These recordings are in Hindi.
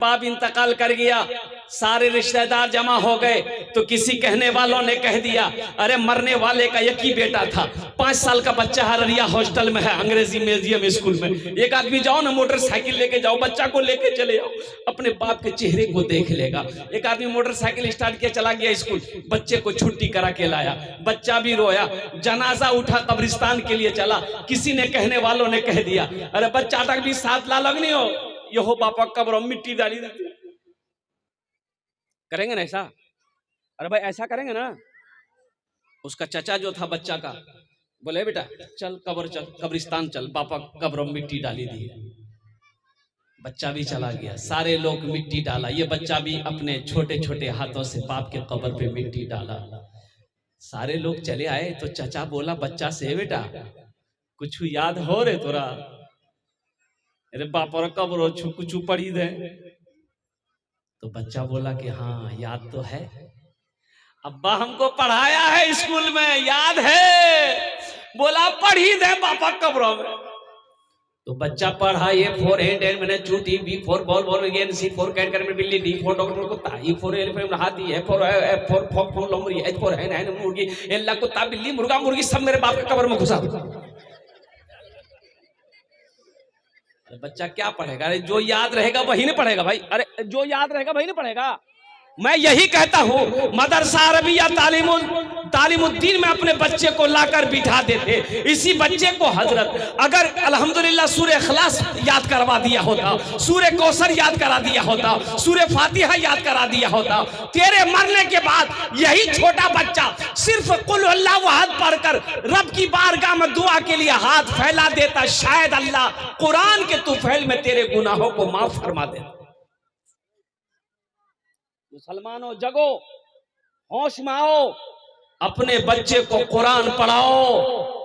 बाप इंतकाल कर गया, सारे रिश्तेदार जमा हो गए तो किसी कहने वालों ने कह दिया अरे मरने वाले का एक ही बेटा था, 5 साल का बच्चा हररिया हॉस्टल में है, अंग्रेजी मीडियम स्कूल में। एक आदमी जाओ ना, मोटरसाइकिल लेके जाओ, बच्चा को लेके चले जाओ, अपने बाप के चेहरे को देख लेगा। एक आदमी मोटरसाइकिल स्टार्ट किया, चला गया स्कूल, बच्चे को छुट्टी करा के लाया, बच्चा भी रोया, जनाजा उठा, कब्रिस्तान के लिए चला। किसी ने कहने वालों ने कह दिया अरे बच्चा तक भी साथ ला लगनी हो, ये हो पापा कब्र में मिट्टी डाली देती। करेंगे ना ऐसा? अरे भाई ऐसा करेंगे ना। उसका चचा जो था बच्चा का, बोले बेटा चल कब्र चल, कब्रिस्तान चल, पापा कब्र में मिट्टी डाली दी। बच्चा भी चला गया, सारे लोग मिट्टी डाला, ये बच्चा भी अपने छोटे छोटे हाथों से बाप के कब्र पे मिट्टी डाला। सारे लोग चले आए तो चचा बोला बच्चा से, बेटा कुछ याद हो रे तोरा? अरे बापा कब्र कुछ पढ़ी दे। तो बच्चा बोला कि हाँ याद तो है, अब्बा हमको पढ़ाया है स्कूल में, याद है। बोला पढ़ी दे पापा कब्रों में। तो बच्चा पढ़ा, ए फॉर हैंड एंड मैंने चूटी, B for ball ball again, C for cat कर में बिल्ली, डी फॉर डॉक्टर कुत्ता, ई फॉर एलिफेंट हाथी, F for F for fox for लोमड़ी, एच फॉर हैंड हैंड मुर्गी, एल ला कुत्ता बिल्ली मुर्गा मुर्गी, सब मेरे बाप के कब्र में घुसा। बच्चा क्या पढ़ेगा? अरे जो याद रहेगा वही नहीं पढ़ेगा भाई। अरे जो याद रहेगा वही नहीं पढ़ेगा। मैं यही कहता हूं मदरसा अरबिया तालीमुद्दीन में अपने बच्चे को लाकर बिठा देते। इसी बच्चे को हजरत अगर अल्हम्दुलिल्लाह सूरह इखलास याद करवा दिया होता, सूरह कौसर याद करा दिया होता, सूरह फातिहा याद करा दिया होता, तेरे मरने के बाद यही छोटा बच्चा सिर्फ कुल अल्लाहु अहद पढ़कर रब की बारगाह में दुआ के लिए हाथ फैला देता, शायद अल्लाह कुरान के तुफैल में तेरे गुनाहों को माफ फरमा देता। मुसलमानों जगो, होश में आओ, अपने बच्चे को कुरान पढ़ाओ।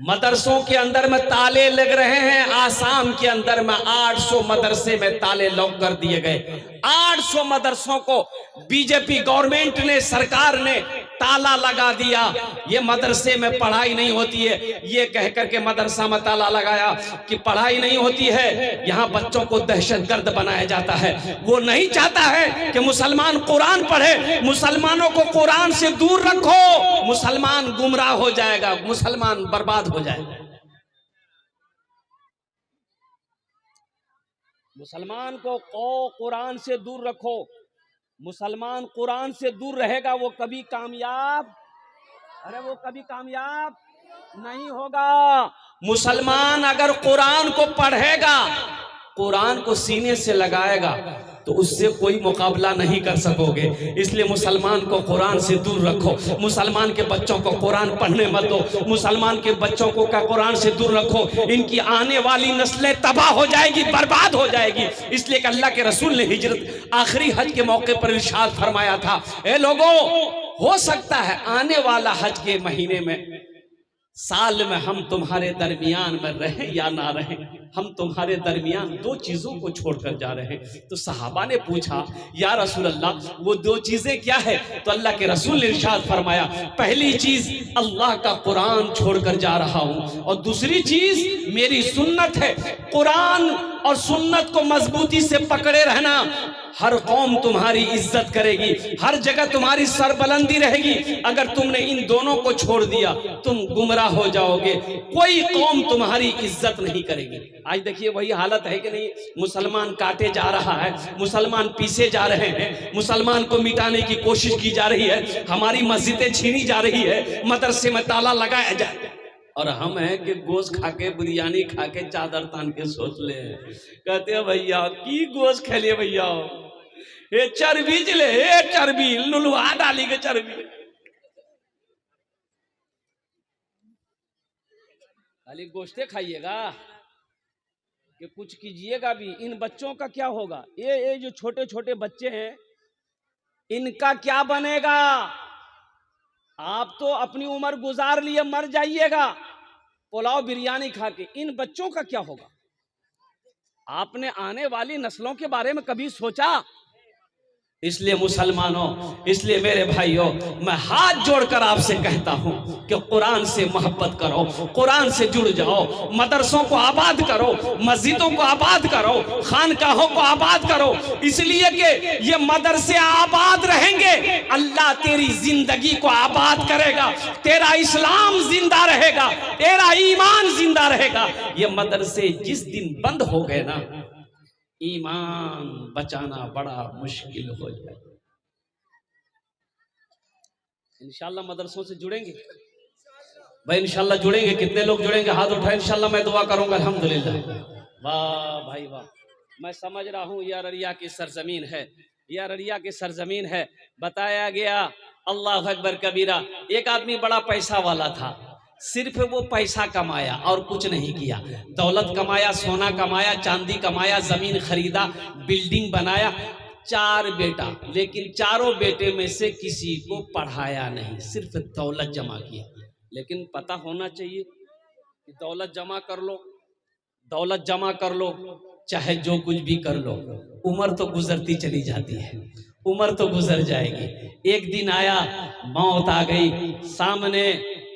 मदरसों के अंदर में ताले लग रहे हैं, आसाम के अंदर में 800 मदरसे में ताले लॉक कर दिए गए। 800 मदरसों को बीजेपी गवर्नमेंट ने, सरकार ने ताला लगा दिया। ये मदरसे में पढ़ाई नहीं होती है, ये कह करके मदरसा में ताला लगाया कि पढ़ाई नहीं होती है, यहाँ बच्चों को दहशतगर्द बनाया जाता है। वो नहीं चाहता है कि मुसलमान कुरान पढ़े। मुसलमानों को कुरान से दूर रखो, मुसलमान गुमराह हो जाएगा, मुसलमान बर्बाद हो जाएगा। मुसलमान को कुरान से दूर रखो। मुसलमान कुरान से दूर रहेगा वो कभी कामयाब, अरे वो कभी कामयाब नहीं होगा। मुसलमान अगर कुरान को पढ़ेगा, कुरान को सीने से लगाएगा, तो उससे कोई मुकाबला नहीं कर सकोगे। इसलिए मुसलमान को कुरान से दूर रखो, मुसलमान के बच्चों को कुरान पढ़ने मत दो, मुसलमान के बच्चों को का कुरान से दूर रखो। इनकी आने वाली नस्लें तबाह हो जाएगी, बर्बाद हो जाएगी। इसलिए कि अल्लाह के रसूल ने हिजरत आखिरी हज के मौके पर इरशाद फरमाया था, ए लोगों, हो सकता है आने वाला हज के महीने में, साल में हम तुम्हारे दरमियान में रहें या ना रहें, हम तुम्हारे दरमियान 2 चीजों को छोड़कर जा रहे हैं। तो सहाबा ने पूछा या रसूल अल्लाह, वो 2 चीजें क्या है? तो अल्लाह के रसूल ने इरशाद फरमाया, पहली चीज अल्लाह का कुरान छोड़कर जा रहा हूं, और दूसरी चीज मेरी सुन्नत है। कुरान और सुन्नत को मजबूती से पकड़े रहना, हर कौम तुम्हारी इज्जत करेगी, हर जगह तुम्हारी सरबलंदी रहेगी। अगर तुमने इन दोनों को छोड़ दिया तुम गुमराह हो जाओगे, कोई कौम तुम्हारी इज्जत नहीं करेगी। आज देखिए वही हालत है कि नहीं? मुसलमान काटे जा रहा है, मुसलमान पीसे जा रहे हैं, मुसलमान को मिटाने की कोशिश की जा रही है, हमारी मस्जिदें छीनी जा रही है, मदरसे में ताला लगाया जाए, और हम हैं कि गोश्त खा के, बिरयानी खा के, चादर तान के सोच ले। कहते हैं भैया की गोश्त खा लिए भैया, ये चर्बी चले, ये चर्बी लुलवा डाली के चर्बी, खाली गोश्ते खाइएगा कि कुछ कीजिएगा भी। इन बच्चों का क्या होगा? ये जो छोटे छोटे बच्चे हैं, इनका क्या बनेगा? आप तो अपनी उम्र गुजार लिए मर जाइएगा पुलाव बिरयानी खा के, इन बच्चों का क्या होगा? आपने आने वाली नस्लों के बारे में कभी सोचा? इसलिए मुसलमानों, इसलिए मेरे भाइयों, मैं हाथ जोड़कर आपसे कहता हूं कि कुरान से मोहब्बत करो, कुरान से जुड़ जाओ, मदरसों को आबाद करो, मस्जिदों को आबाद करो, खानकाहों को आबाद करो, इसलिए कि ये मदरसे आबाद रहेंगे, अल्लाह तेरी जिंदगी को आबाद करेगा, तेरा इस्लाम जिंदा रहेगा, तेरा ईमान जिंदा रहेगा। ये मदरसे जिस दिन बंद हो गए ना, ईमान बचाना बड़ा मुश्किल हो जाए। इंशाल्लाह मदरसों से जुड़ेंगे भाई, इंशाल्लाह जुड़ेंगे। कितने लोग जुड़ेंगे? हाथ उठाए, इंशाल्लाह मैं दुआ करूंगा। अल्हम्दुलिल्लाह, वाह भाई वाह। मैं समझ रहा हूँ ये अररिया की सरजमीन है, ये अररिया की सरजमीन है। बताया गया, अल्लाह अकबर कबीरा, एक आदमी बड़ा पैसा वाला था, सिर्फ वो पैसा कमाया और कुछ नहीं किया। दौलत कमाया, सोना कमाया, चांदी कमाया, जमीन खरीदा, बिल्डिंग बनाया, 4 बेटा, लेकिन चारों बेटे में से किसी को पढ़ाया नहीं, सिर्फ दौलत जमा किया। लेकिन पता होना चाहिए कि दौलत जमा कर लो, दौलत जमा कर लो, चाहे जो कुछ भी कर लो, उम्र तो गुजरती चली जाती है, उम्र तो गुजर जाएगी। एक दिन आया, मौत आ गई, सामने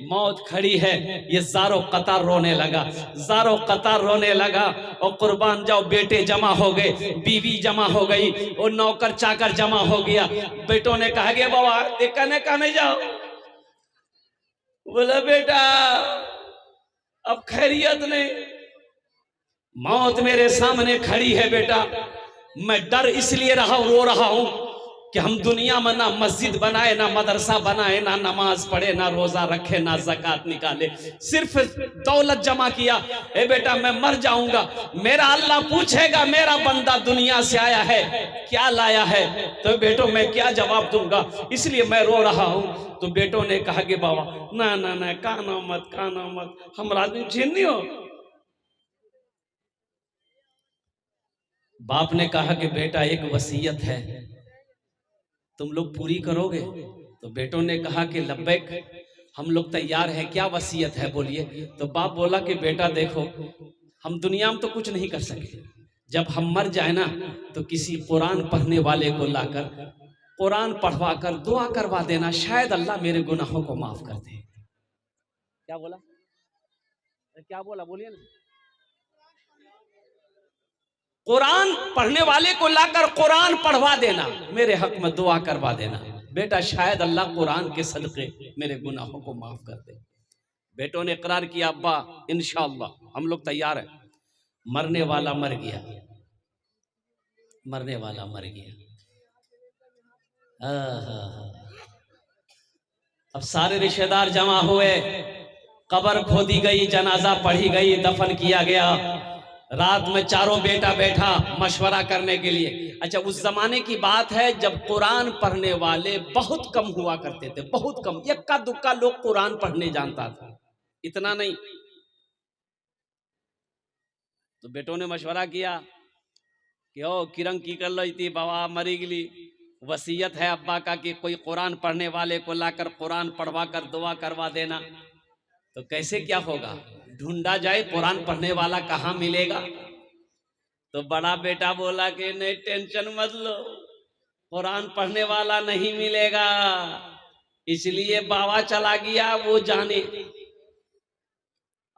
मौत खड़ी है, ये ज़ारो कतार रोने लगा, ज़ारो कतार रोने लगा। और कुर्बान जाओ, बेटे जमा हो गए, बीवी जमा हो गई, और नौकर चाकर जमा हो गया। बेटों ने कहा गया, बाबा देखने कहने जाओ। बोला बेटा अब खैरियत नहीं, मौत मेरे सामने खड़ी है बेटा, मैं डर इसलिए रहा रो रहा हूं कि हम दुनिया में ना मस्जिद बनाए, ना मदरसा बनाए, ना नमाज पढ़े, ना रोजा रखे, ना ज़कात निकाले, सिर्फ दौलत जमा किया। ए बेटा मैं मर जाऊंगा, मेरा अल्लाह पूछेगा मेरा बंदा दुनिया से आया है क्या लाया है, तो बेटो मैं क्या जवाब दूंगा, इसलिए मैं रो रहा हूं। तो बेटों ने कहा कि बाबा ना ना ना, कानो मत, कानो मत, हम आदमी छीन हो। बाप ने कहा कि बेटा एक वसीयत है, तुम लोग पूरी करोगे? तो बेटों ने कहा कि लब्बैक, हम लोग तैयार हैं, क्या वसीयत है बोलिए। तो बाप बोला कि बेटा देखो, हम दुनिया में तो कुछ नहीं कर सके, जब हम मर जाए ना तो किसी कुरान पढ़ने वाले को लाकर कुरान पढ़वा कर दुआ करवा देना, शायद अल्लाह मेरे गुनाहों को माफ कर दे। क्या बोला, क्या बोला बोलिए ना। कुरान पढ़ने वाले को लाकर कुरान पढ़वा देना, मेरे हक में दुआ करवा देना, बेटा शायद अल्लाह कुरान के सदके मेरे गुनाहों को माफ कर दे। बेटों ने इकरार किया, अब्बा इंशाअल्लाह हम लोग तैयार हैं। मरने वाला मर गया, मरने वाला मर गया। अब सारे रिश्तेदार जमा हुए, कब्र खोदी गई, जनाजा पढ़ी गई, दफन किया गया। रात में चारों बेटा बैठा मशवरा करने के लिए। अच्छा, उस जमाने की बात है जब कुरान पढ़ने वाले बहुत कम हुआ करते थे, बहुत कम, इक्का दुक्का लोग कुरान पढ़ने जानता था, इतना नहीं। तो बेटों ने मशवरा किया कि ओ किरण की कर लो थी, बाबा मरी गली, वसीयत है अब्बा का कि कोई कुरान पढ़ने वाले को लाकर कुरान पढ़वा कर दुआ करवा देना। तो कैसे क्या होगा, ढूंढा जाए, कुरान पढ़ने वाला कहाँ मिलेगा। तो बड़ा बेटा बोला कि नहीं टेंशन मत लो, कुरान पढ़ने वाला नहीं मिलेगा, इसलिए बाबा चला गया, वो जाने,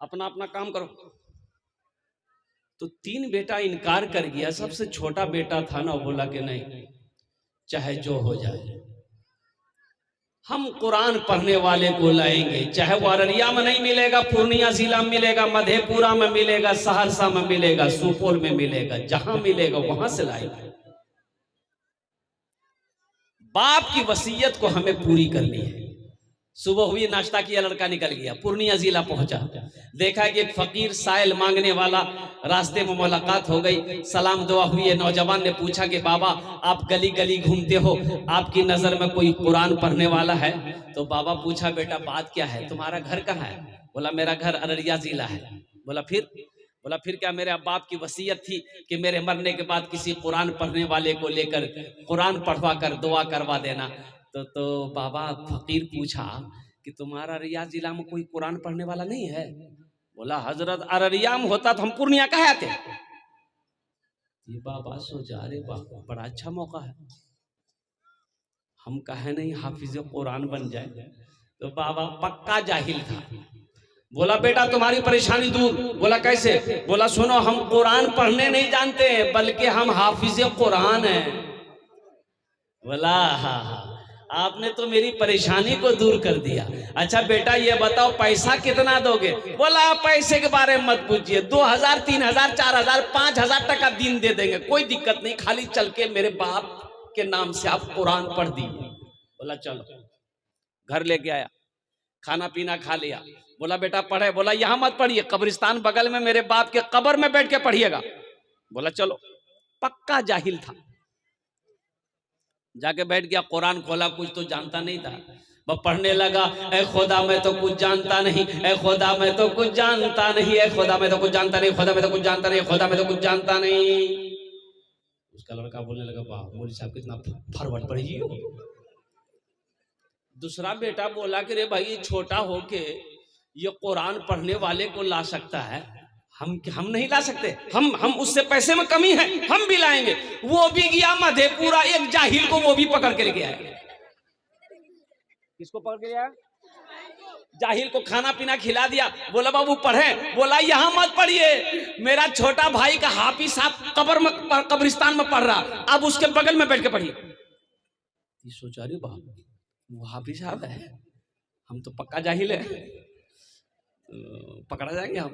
अपना अपना काम करो। तो 3 बेटा इनकार कर गया, सबसे छोटा बेटा था ना, बोला कि नहीं चाहे जो हो जाए हम कुरान पढ़ने वाले को लाएंगे, चाहे वो अररिया में नहीं मिलेगा, पूर्णिया जिला में मिलेगा, मधेपुरा में मिलेगा, सहरसा में मिलेगा, सुपौल में मिलेगा, जहां मिलेगा वहां से लाएंगे। बाप की वसीयत को हमें पूरी करनी है। सुबह हुई, नाश्ता किया, लड़का निकल गया, पूर्णिया जिला पहुंचा, देखा कि एक फकीर साइल मांगने वाला, रास्ते में मुलाकात हो गई, सलाम दुआ हुई। नौजवान ने पूछा कि बाबा आप गली गली घूमते हो, आपकी नजर में कोई कुरान पढ़ने वाला है? तो बाबा पूछा, बेटा बात क्या है, तुम्हारा घर कहाँ है? बोला मेरा घर अररिया जिला है। बोला फिर क्या? मेरे बाप की वसीयत थी कि मेरे मरने के बाद किसी कुरान पढ़ने वाले को लेकर कुरान पढ़वा कर दुआ करवा देना। तो बाबा फकीर पूछा कि तुम्हारा अररिया जिला में कोई कुरान पढ़ने वाला नहीं है? बोला हजरत अररिया में होता तो हम पूर्णिया कहाँ आते। ये बाबा सोचा, अरे बाबा बड़ा अच्छा मौका है, हम कहे नहीं हाफिज कुरान बन जाए। तो बाबा पक्का जाहिल था। बोला बेटा तुम्हारी परेशानी दूर। बोला कैसे? बोला सुनो, हम कुरान पढ़ने नहीं जानते बल्कि हम हाफिज कुरान हैं। बोला हाँ हाँ, आपने तो मेरी परेशानी को दूर कर दिया। अच्छा बेटा ये बताओ पैसा कितना दोगे? बोला पैसे के बारे में मत पूछिए, 2000 3000 4000 5000 टका दिन दे देंगे, कोई दिक्कत नहीं, खाली चल के मेरे बाप के नाम से आप कुरान पढ़ दीजिए। बोला चलो, घर लेके आया, खाना पीना खा लिया। बोला बेटा पढ़े? बोला यहां मत पढ़िए, कब्रिस्तान बगल में मेरे बाप के कब्र में बैठ के पढ़िएगा। बोला चलो। पक्का जाहिल था, जाके बैठ गया, कुरान खोला, कुछ तो जानता नहीं था। वह पढ़ने लगा, ए खुदा मैं तो कुछ जानता नहीं, ए खुदा मैं तो कुछ जानता नहीं, ए खुदा मैं तो कुछ जानता नहीं, खुदा मैं तो कुछ जानता नहीं, खुदा मैं तो कुछ जानता नहीं। उसका लड़का बोलने लगा वाह मौलवी साहब कितना फॉरवर्ड पढ़ी हो। दूसरा बेटा बोला कि रे भाई ये छोटा होके ये कुरान पढ़ने वाले को ला सकता है, हम नहीं ला सकते, हम उससे पैसे में कमी है, हम भी लाएंगे। वो भी गया मधेपुरा, एक जाहिल को वो भी पकड़ के लेके आया। किसको पकड़ के गया? जाहिल को खाना पीना खिला दिया। बोला बाबू पढ़े? बोला यहां मत पढ़िए, मेरा छोटा भाई का हाफिज साहब कब्रिस्तान में पढ़ रहा, अब उसके बगल में बैठ के पढ़िए। सोचा रे बाप वो हाफिज साहब है, हम तो पक्का जाहिल है, पकड़ा जाएंगे हम।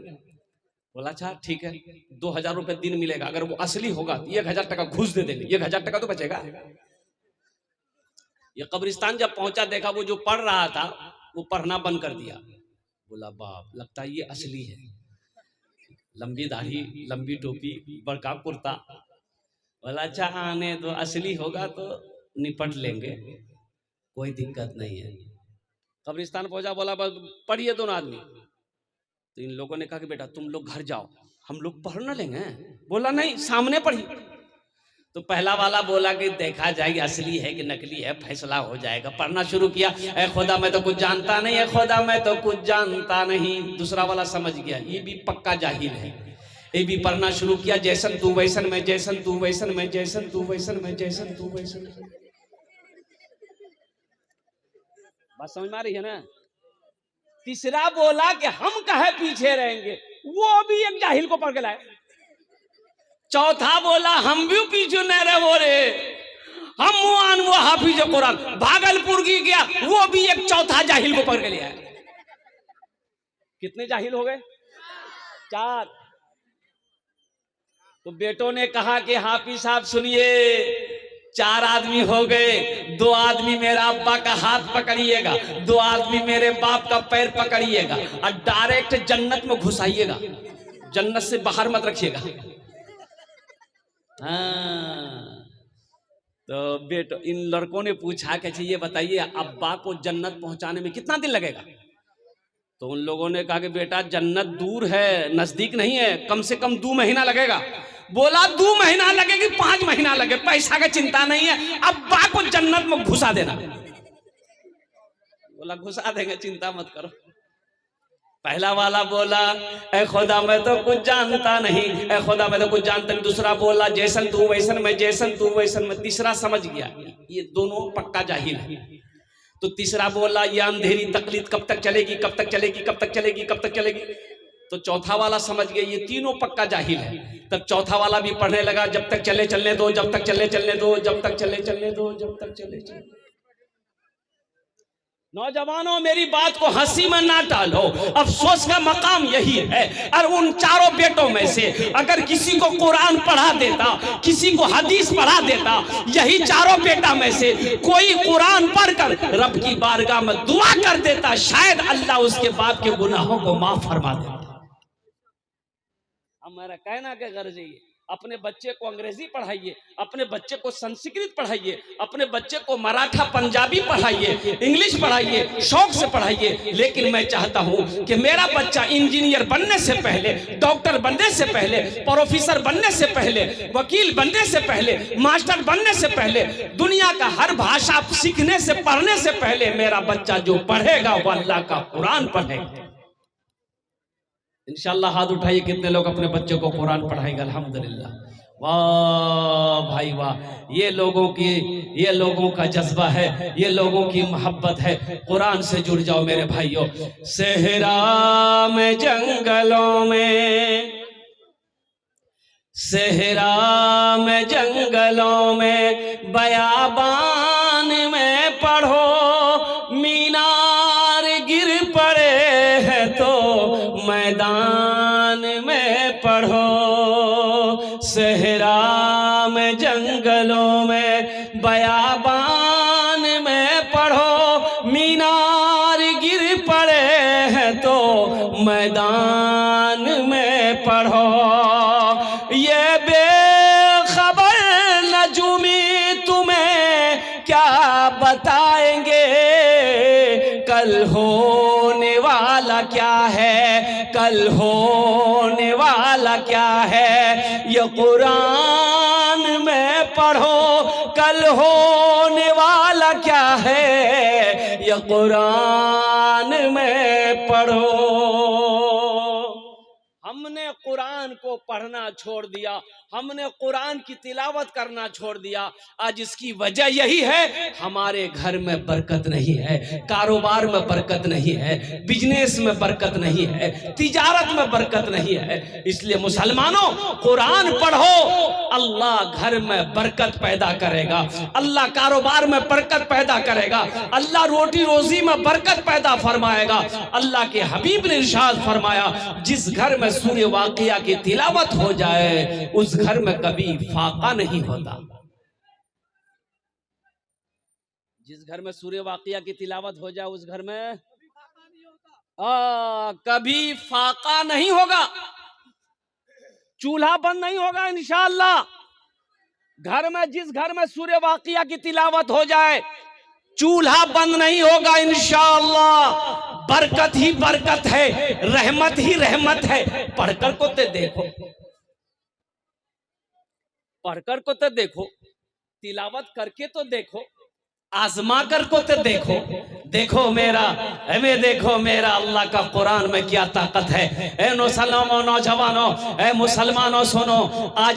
बोला अच्छा ठीक है, 2000 रुपए दिन मिलेगा, अगर वो असली होगा तो 1000 टका घूस दे देंगे, 1000 टका तो बचेगा। ये कब्रिस्तान जब पहुंचा देखा वो जो पढ़ रहा था वो पढ़ना बंद कर दिया। बोला बाप लगता है ये असली है, लंबी दाढ़ी, लंबी टोपी, बड़का कुर्ता। बोला अच्छा आने तो असली होगा तो निपट लेंगे, कोई दिक्कत नहीं है। कब्रिस्तान पहुंचा, बोला बस पढ़िए दोनों आदमी। तो इन लोगों ने कहा कि बेटा तुम लोग घर जाओ, हम लोग पढ़ ना लेंगे। बोला नहीं सामने पढ़िए। तो पहला वाला बोला कि देखा जाएगी असली है कि नकली है, फैसला हो जाएगा। पढ़ना शुरू किया, ए खुदा मैं तो कुछ जानता नहीं, ए खुदा मैं तो कुछ जानता नहीं। दूसरा वाला समझ गया ये भी पक्का जाहिल है, ये भी पढ़ना शुरू किया, जैसन तू वैसन में, जैसन तू वैसन में, जैसन तू वैसन में, जैसन तू वैसन में। बात समझ में आ रही है ना? तीसरा बोला कि हम कहे पीछे रहेंगे, वो भी एक जाहिल को पकड़ के लाए। चौथा बोला हम भी पीछे नहीं रहे, वो रे हम वो हाफिज कुरान भागलपुर की गया, वो भी एक चौथा जाहिल को पकड़ के लिया। कितने जाहिल हो गए? 4। तो बेटों ने कहा कि हाफिज साहब सुनिए, 4 आदमी हो गए, 2 आदमी मेरा अब्बा का हाथ पकड़िएगा, 2 आदमी मेरे बाप का पैर पकड़िएगा और डायरेक्ट जन्नत में घुसाइएगा, जन्नत से बाहर मत रखिएगा। हाँ तो बेटो इन लड़कों ने पूछा कि ये बताइए अब्बा को जन्नत पहुंचाने में कितना दिन लगेगा? तो उन लोगों ने कहा कि बेटा जन्नत दूर है, नजदीक नहीं है, कम से कम 2 महीना लगेगा। बोला 2 महीना लगेगी, 5 महीना लगे, पैसा की चिंता नहीं है, अब्बा को जन्नत में घुसा देना। बोला घुसा देंगे, चिंता मत करो। पहला वाला बोला ए खुदा मैं तो कुछ जानता नहीं, ए खुदा मैं तो कुछ जानता नहीं। दूसरा बोला जैसन तू वैसन में, जैसन तू वैसन में। तीसरा समझ गया ये दोनों पक्का जाहिल है। तो तीसरा बोला ये अंधेरी तकलीफ कब तक चलेगी, कब तक चलेगी, कब तक चलेगी, कब तक चलेगी। तो चौथा वाला समझ गया ये तीनों पक्का जाहिल है। तब चौथा वाला भी पढ़ने लगा, जब तक चले चलने दो, जब तक चले चलने दो, जब तक चले चलने दो, जब तक चले चलने। नौजवानों मेरी बात को हंसी में ना टालो, अफसोस का मकाम यही है। और उन 4 बेटों में से अगर किसी को कुरान पढ़ा देता, किसी को हदीस पढ़ा देता, यही 4 बेटा में से कोई कुरान पढ़कर रब की बारगाह में दुआ कर देता, शायद अल्लाह उसके बाप के गुनाहों को माफ फरमा देता। हमारा कहना क्या गर्ज है, अपने बच्चे को अंग्रेजी पढ़ाइए, अपने बच्चे को संस्कृत पढ़ाइए, अपने बच्चे को मराठा पंजाबी पढ़ाइए, इंग्लिश पढ़ाइए, शौक से पढ़ाइए। लेकिन मैं चाहता हूं कि मेरा बच्चा इंजीनियर बनने से पहले, डॉक्टर बनने से पहले, प्रोफेसर बनने से पहले, वकील बनने से पहले, मास्टर बनने से पहले, दुनिया का हर भाषा सीखने से, पढ़ने से पहले मेरा बच्चा जो पढ़ेगा वो अल्लाह का कुरान पढ़ेगा। इंशाअल्लाह हाथ उठाइए कितने लोग अपने बच्चों को कुरान पढ़ाएंगे। अल्हम्दुलिल्लाह। वाह भाई वाह, ये लोगों का जज्बा है, ये लोगों की मोहब्बत है। कुरान से जुड़ जाओ मेरे भाइयों। सहरा में जंगलों में, सहरा में जंगलों में, बयाबान में पढ़ो, मीनार गिर पड़े हैं तो मैदान में पढ़ो। सहरा में जंगलों में, बयाबान में पढ़ो, मीनार गिर पड़े हैं तो मैदान में पढ़ो। ये बेखबर नजूमी तुम्हें क्या बताएंगे, कल होने वाला क्या है, कल होने वाला क्या है। ये कुरान में पढ़ो, कल होने वाला क्या है, ये कुरान में पढ़ो। हमने कुरान को पढ़ना छोड़ दिया, हमने कुरान की तिलावत करना छोड़ दिया। आज इसकी वजह यही है, हमारे घर में बरकत नहीं है, कारोबार में बरकत नहीं है, बिजनेस में बरकत नहीं है, तिजारत में बरकत नहीं है। इसलिए मुसलमानों, कुरान पढ़ो, अल्लाह घर में बरकत पैदा करेगा, अल्लाह कारोबार में बरकत पैदा करेगा, अल्लाह रोटी रोजी में बरकत पैदा फरमाएगा। अल्लाह के हबीब ने इरशाद फरमाया, जिस घर में सूरह वाक़िया की तिलावत हो जाए उस घर में कभी फाका नहीं होता। जिस घर में सूरह वाक़िया की तिलावत हो जाए उस घर में कभी फाका नहीं होगा, चूल्हा बंद नहीं होगा इंशाअल्लाह। घर में, जिस घर में सूरह वाक़िया की तिलावत हो जाए चूल्हा बंद नहीं होगा इंशाअल्लाह। बरकत ही बरकत है, रहमत ही रहमत है। पढ़कर को ते देखो, पढ़कर को तो देखो, तिलावत करके तो देखो, आजमा कर को तो देखो। देखो मेरा, हमें देखो मेरा अल्लाह का कुरान में क्या ताकत है। ए नौजवानों, ए मुसलमानों सुनो, आज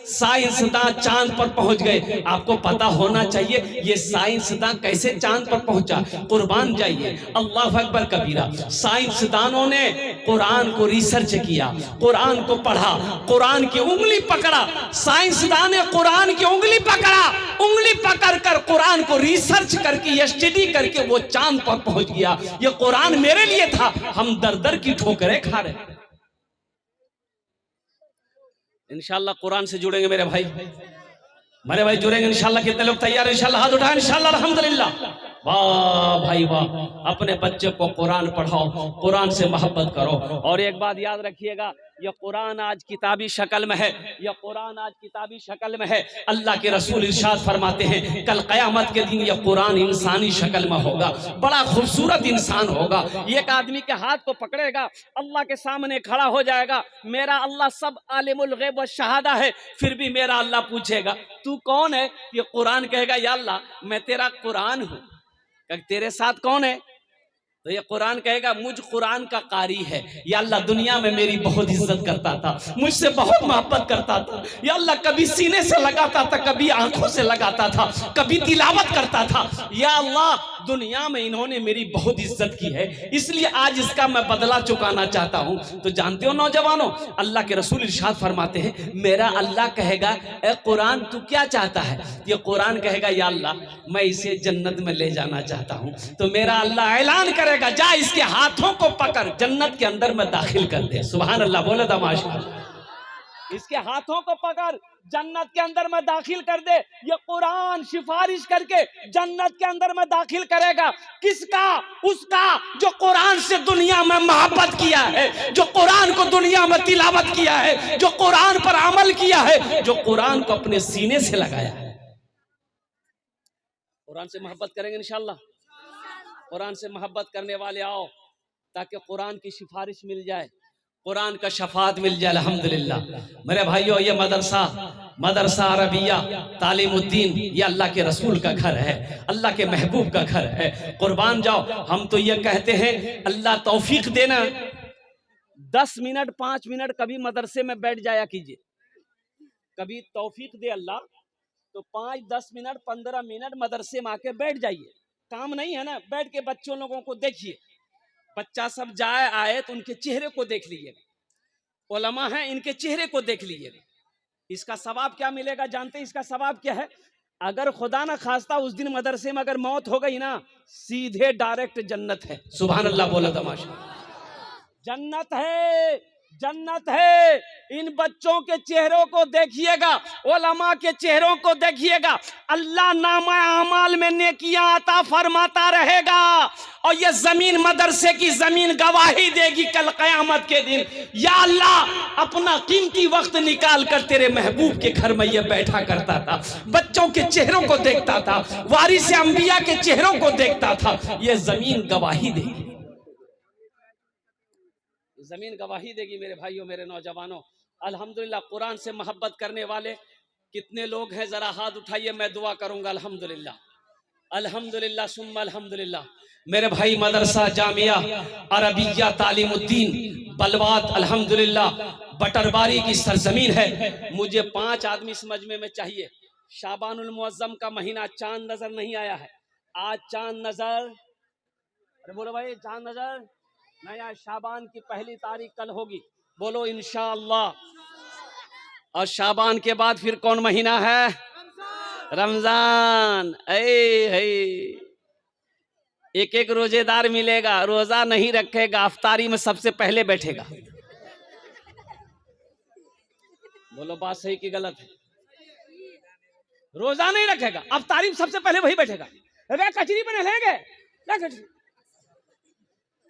साइंसदान चांद पर पहुंच गए। आपको पता होना चाहिए ये साइंसदान कैसे चांद पर पहुंचा। कुर्बान जाइए, अल्लाह अकबर कबीरा। साइंसदानों ने कुरान को रिसर्च किया, कुरान को पढ़ा, कुरान की उंगली पकड़ा। साइंसदान ने कुरान की उंगली पकड़ा, उंगली पकड़ कर कुरान को रिसर्च करके, स्टडी करके वो चांद पर पहुंच गया। ये कुरान मेरे लिए था, हम दर दर की ठोकरें खा रहे। इंशाल्लाह कुरान से जुड़ेंगे मेरे भाई, जुड़ेंगे इंशाल्लाह। कितने लोग तैयार हैं? इंशाल्लाह हाथ उठाएं। इंशाल्लाह, अल्हम्दुलिल्लाह। वाह भाई वाह, अपने बच्चे को कुरान पढ़ाओ, कुरान से मोहब्बत करो। और एक बात याद रखिएगा, यह कुरान आज किताबी शक्ल में है, यह कुरान आज किताबी शक्ल में है। अल्लाह के रसूल इरशाद फरमाते हैं, कल क़यामत के दिन यह कुरान इंसानी शक्ल में होगा, बड़ा खूबसूरत इंसान होगा। एक आदमी के हाथ को पकड़ेगा, अल्लाह के सामने खड़ा हो जाएगा। मेरा अल्लाह सब आलिमुल गैब व शहादा है, फिर भी मेरा अल्लाह पूछेगा तू कौन है? ये कुरान कहेगा, या अल्लाह मैं तेरा कुरान हूँ। तेरे साथ कौन है? तो ये कुरान कहेगा, मुझ कुरान का कारी है। या अल्लाह दुनिया में मेरी बहुत इज्जत करता था, मुझसे बहुत मोहब्बत करता था। या अल्लाह कभी सीने से लगाता था, कभी आंखों से लगाता था, कभी तिलावत करता था। या अल्लाह दुनिया में इन्होंने मेरी बहुत इज्जत की है, इसलिए आज इसका मैं बदला चुकाना चाहता हूँ। तो जानते हो नौजवानों, अल्लाह के रसूल इरशाद फरमाते हैं, मेरा अल्लाह कहेगा, ए कुरान तू क्या चाहता है? ये कुरान कहेगा, या अल्लाह मैं इसे जन्नत में ले जाना चाहता हूँ। तो मेरा अल्लाह ऐलान करेगा, जा इसके हाथों को पकड़ जन्नत के अंदर में दाखिल कर दे। सुभान अल्लाह, बोले था माशाअल्लाह। इसके हाथों को पकड़ जन्नत के अंदर में दाखिल कर दे। ये कुरान सिफारिश करके जन्नत के अंदर में दाखिल करेगा। किसका? उसका जो कुरान से दुनिया में मोहब्बत किया है, जो कुरान को दुनिया में तिलावत किया है, जो कुरान पर अमल किया है, जो कुरान को अपने सीने से लगाया है। कुरान से मोहब्बत करेंगे इंशाअल्लाह। कुरान से मोहब्बत करने वाले आओ, ताकि कुरान की सिफारिश मिल जाए, कुरान का शफात मिल जाए। अल्हम्दुलिल्लाह मेरे भाइयों, ये मदरसा अरबिया तालीमुद्दीन, ये अल्लाह के रसूल का घर है, अल्लाह के महबूब का घर है। कुर्बान जाओ। हम तो ये कहते हैं, अल्लाह तौफीक देना, 10 मिनट 5 मिनट कभी मदरसे में बैठ जाया कीजिए। कभी तौफीक दे अल्लाह तो 5-10 मिनट 15 मिनट मदरसे में आके बैठ जाइए। काम नहीं है ना, बैठ के बच्चों लोगों को देखिए। बच्चा सब जाए आए तो उनके चेहरे को देख लीजिएगा। उलमा हैं, इनके चेहरे को देख लीजिएगा। इसका सवाब क्या मिलेगा जानते हैं? इसका सवाब क्या है? अगर खुदा ना खास्ता उस दिन मदरसे में अगर मौत हो गई ना, सीधे डायरेक्ट जन्नत है। सुभान अल्लाह बोला तमाशा, जन्नत है, जन्नत है। इन बच्चों के चेहरों को देखिएगा, उलमा के चेहरों को देखिएगा। अल्लाह नामा अमाल में नेकियां अता फरमाता रहेगा और ये जमीन मदरसे की जमीन गवाही देगी कल कयामत के दिन। या अल्लाह, अपना कीमती वक्त निकाल कर तेरे महबूब के घर में ये बैठा करता था, बच्चों के चेहरों को देखता था, वारिस अंबिया के चेहरों को देखता था। ये जमीन गवाही देगी, जमीन गवाही देगी। मेरे भाइयों, मेरे नौजवानों, अल्हम्दुलिल्लाह कुरान से मोहब्बत करने वाले कितने लोग हैं? जरा हाथ उठाइए, मैं दुआ करूंगा। अल्हम्दुलिल्लाह, अल्हम्दुलिल्लाह सुम्मा अल्हम्दुलिल्लाह। मेरे भाई, मदरसा जामिया अरबिया तालीमुद्दीन बलवात अल्हम्दुलिल्लाह बटरबारी की सरजमीन है। मुझे 5 आदमी इस मजमे में चाहिए। शाबानुल मुअज्जम का महीना, चांद नजर नहीं आया है। आज चांद नजर, अरे बोलो भाई, चांद नजर नया। शाबान की पहली तारीख कल होगी, बोलो इंशाअल्लाह। और शाबान के बाद फिर कौन महीना है? रमजान। एक एक रोजेदार मिलेगा, रोजा नहीं रखेगा, अफ्तारी में सबसे पहले बैठेगा। बोलो बात सही कि गलत है? रोजा नहीं रखेगा, अफ्तारी में सबसे पहले वही बैठेगा। अरे कचरी बने लेंगे,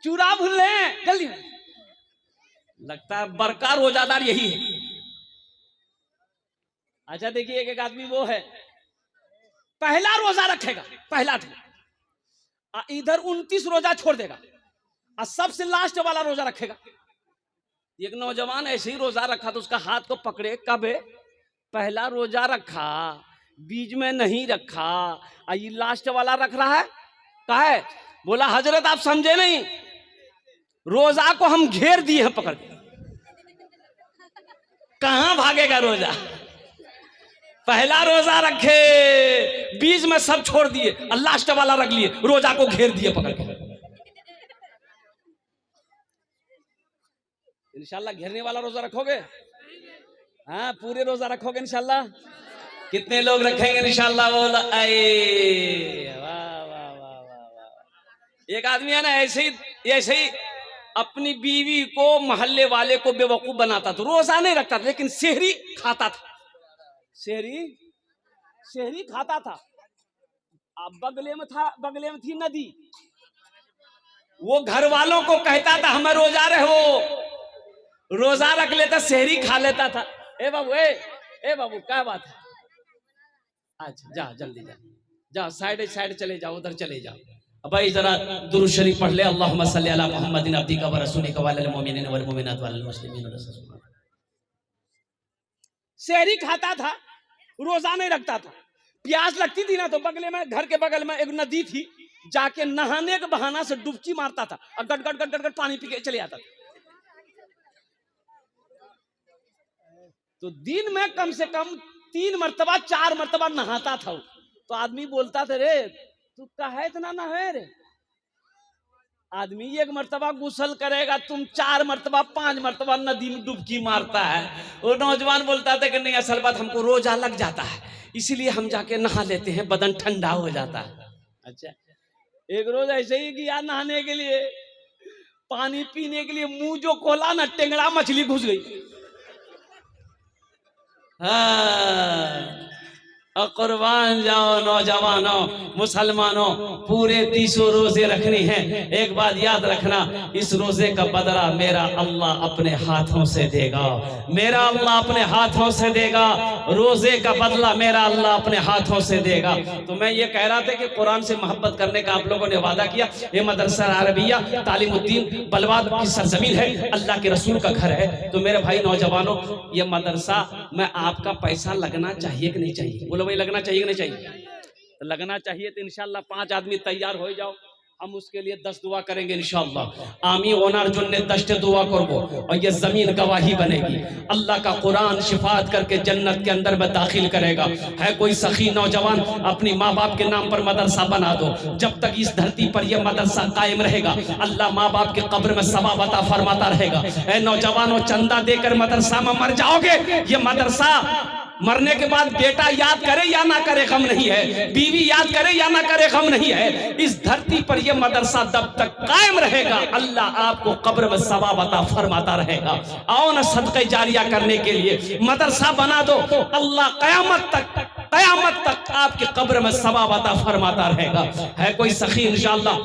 चूरा भूल रहे हैं जल्दी। लगता है बरका रोजादार यही है। अच्छा देखिए, एक एक आदमी वो है पहला रोजा रखेगा, पहला था, इधर 29 रोजा छोड़ देगा और सबसे लास्ट वाला रोजा रखेगा। एक नौजवान ऐसे ही रोजा रखा तो उसका हाथ को पकड़े, कब है? पहला रोजा रखा, बीच में नहीं रखा, ये लास्ट वाला रख रहा है। कहा है? बोला हजरत आप समझे नहीं, रोजा को हम घेर दिए हैं पकड़ के, कहां भागेगा रोजा? पहला रोजा रखे, बीच में सब छोड़ दिए, लास्ट वाला रख लिए, रोजा को घेर दिए पकड़ के। इंशाल्लाह घेरने वाला रोजा रखोगे? हाँ, पूरे रोजा रखोगे इंशाल्लाह? कितने लोग रखेंगे इंशाल्लाह? बोला वाह वाह वाह वाह वाह। एक आदमी है ना, ऐसे ही अपनी बीवी को, मोहल्ले वाले को बेवकूफ बनाता था। रोजा नहीं रखता था लेकिन सेहरी खाता था, सेहरी खाता था। अब बगले में थी नदी। वो घर वालों को कहता था हमें रोजा रहो, रोजा रख लेता, सेहरी खा लेता था। ए बाबू क्या बात है? अच्छा जा, जल्दी जा, साइड चले जाओ, उधर चले जाओ। भाई जरा दुरूद शरीफ पढ़ ले। अल्लाहुम्मा सल्ली अला मुहम्मदिन अब्दिका व रसूलिका व अलल मुमिनीन वल मुमिनात वल मुस्लिमीन वल मुस्लिमात। सेहरी खाता था, रोजा नहीं रखता था। प्यास लगती थी ना तो बगले में, घर के बगल में एक नदी थी, जाके नहाने के बहाना से डुबकी मारता था और गट पानी पी के चले आता था। तो दिन में कम से कम 3 मरतबा 4 मरतबा नहाता था। तो आदमी बोलता था, रे तू काहे इतना नहाए रे? आदमी 1 मरतबा गुसल करेगा, तुम 4 मरतबा 5 मरतबा नदी में डुबकी मारता है। वो नौजवान बोलता था कि नहीं, असल बात हमको रोजा लग जाता है, इसलिए हम जाके नहा लेते हैं, बदन ठंडा हो जाता है। अच्छा, एक रोज ऐसे ही गया नहाने के लिए, पानी पीने के लिए मुंह जो खोला ना, टेंगड़ा मछली घुस गई। हाँ, कुर्बान जाओ नौजवानों, मुसलमानों, पूरे 30 रोजे रखनी है। एक बात याद रखना, इस रोजे का बदला मेरा अल्लाह अपने हाथों से देगा, मेरा अल्लाह अपने हाथों से देगा। रोजे का बदला मेरा अल्लाह अपने हाथों से देगा। तो मैं ये कह रहा था कि कुरान से मोहब्बत करने का आप लोगों ने वादा किया। ये मदरसा अरबिया तालीमुद्दीन बलवात की सरजमीन है, अल्लाह के रसूल का घर है। तो मेरे भाई नौजवानों, ये मदरसा में आपका पैसा लगना चाहिए कि नहीं चाहिए? बोलो भाई, लगना चाहिए कि नहीं चाहिए? तो लगना चाहिए। तो इंशाल्लाह 5 आदमी तैयार हो जाओ, हम उसके लिए 10 दुआ करेंगे इंशाअल्लाह। आमी ओनार जुन्ने 10 दुआ करबो और ये जमीन गवाही बनेगी। अल्लाह का कुरान शिफात करके जन्नत के अंदर में दाखिल करेगा। है कोई सखी नौजवान अपनी माँ बाप के नाम पर मदरसा बना दो। जब तक इस धरती पर यह मदरसा कायम रहेगा अल्लाह माँ बाप के कब्र में सवाब अता फरमाता रहेगा। ऐ नौजवानों, चंदा देकर मदरसा में मर जाओगे, ये मदरसा मरने के बाद बेटा याद करे या ना करे गम नहीं है, बीवी याद करे या ना करे गम नहीं है। इस धरती पर यह मदरसा जब तक कायम रहेगा अल्लाह आपको कब्र में सवाब अता फरमाता रहेगा। आओ ना सदक़े जारिया करने के लिए मदरसा बना दो, अल्लाह कयामत तक आपके कब्र में सवाब अता फरमाता रहेगा। है कोई सखी इंशाअल्लाह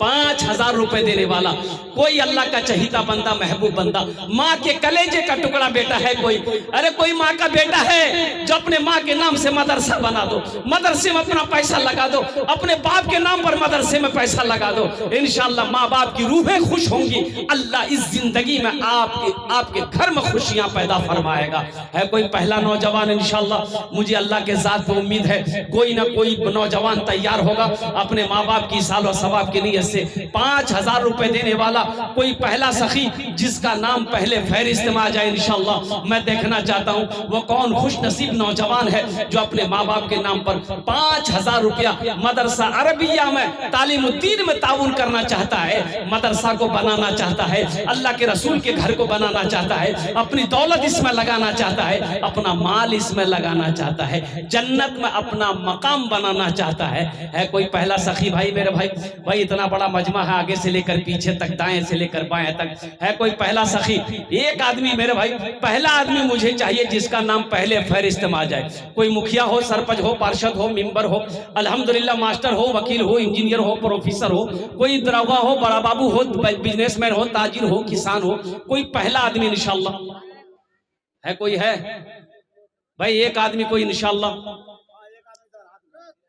5,000 रुपए देने वाला, कोई अल्लाह का चहीता बंदा, महबूब बंदा, माँ के कलेजे का टुकड़ा बेटा है कोई, अरे कोई माँ का बेटा है जो अपने माँ के नाम से मदरसा बना दो, मदरसे में अपना पैसा लगा दो, अपने बाप के नाम पर मदरसे में पैसा लगा दो, इंशाअल्लाह माँ बाप की रूहें खुश होंगी। अल्लाह इस जिंदगी में आपके घर में खुशियां पैदा फरमाएगा। है कोई पहला नौजवान इंशाअल्लाह, मुझे अल्लाह के जात पे उम्मीद है कोई ना कोई नौजवान तैयार होगा अपने माँ बाप की साल और सवाब के लिए से 5,000 रुपए देने वाला। कोई पहला सखी जिसका नाम पहले फहरिस्त में आ जाए इंशाअल्लाह, मैं देखना चाहता हूं वो कौन खुश नसीब नौजवान है जो अपने माँ बाप के नाम पर 5,000 रुपया मदरसा अरबिया में तालीमुद्दीन में ताउन करना चाहता है, मदरसा को बनाना चाहता है, अल्लाह के रसूल के घर को बनाना चाहता है, अपनी दौलत इसमें लगाना चाहता है, अपना माल इसमें लगाना चाहता है, जन्नत में अपना मकाम बनाना चाहता है। है कोई पहला सखी भाई, मेरे भाई इतना बड़ा मजमा है, आगे से लेकर पीछे तक, दाएं से लेकर बाएं तक। है कोई पहला सखी? एक आदमी मेरे भाई, पहला आदमी मुझे चाहिए जिसका नाम पहले फहरिस्त में आ जाए। कोई मुखिया हो, सरपंच हो, पार्षद हो, मेंबर हो, अल्हम्दुलिल्लाह मास्टर हो, वकील हो, इंजीनियर हो, प्रोफेसर हो, कोई दरोगा हो, बड़ा बाबू हो, बिजनेसमैन हो, ताजिर हो, किसान हो, कोई पहला आदमी इंशाअल्लाह है? कोई है भाई? एक आदमी कोई इंशाअल्लाह?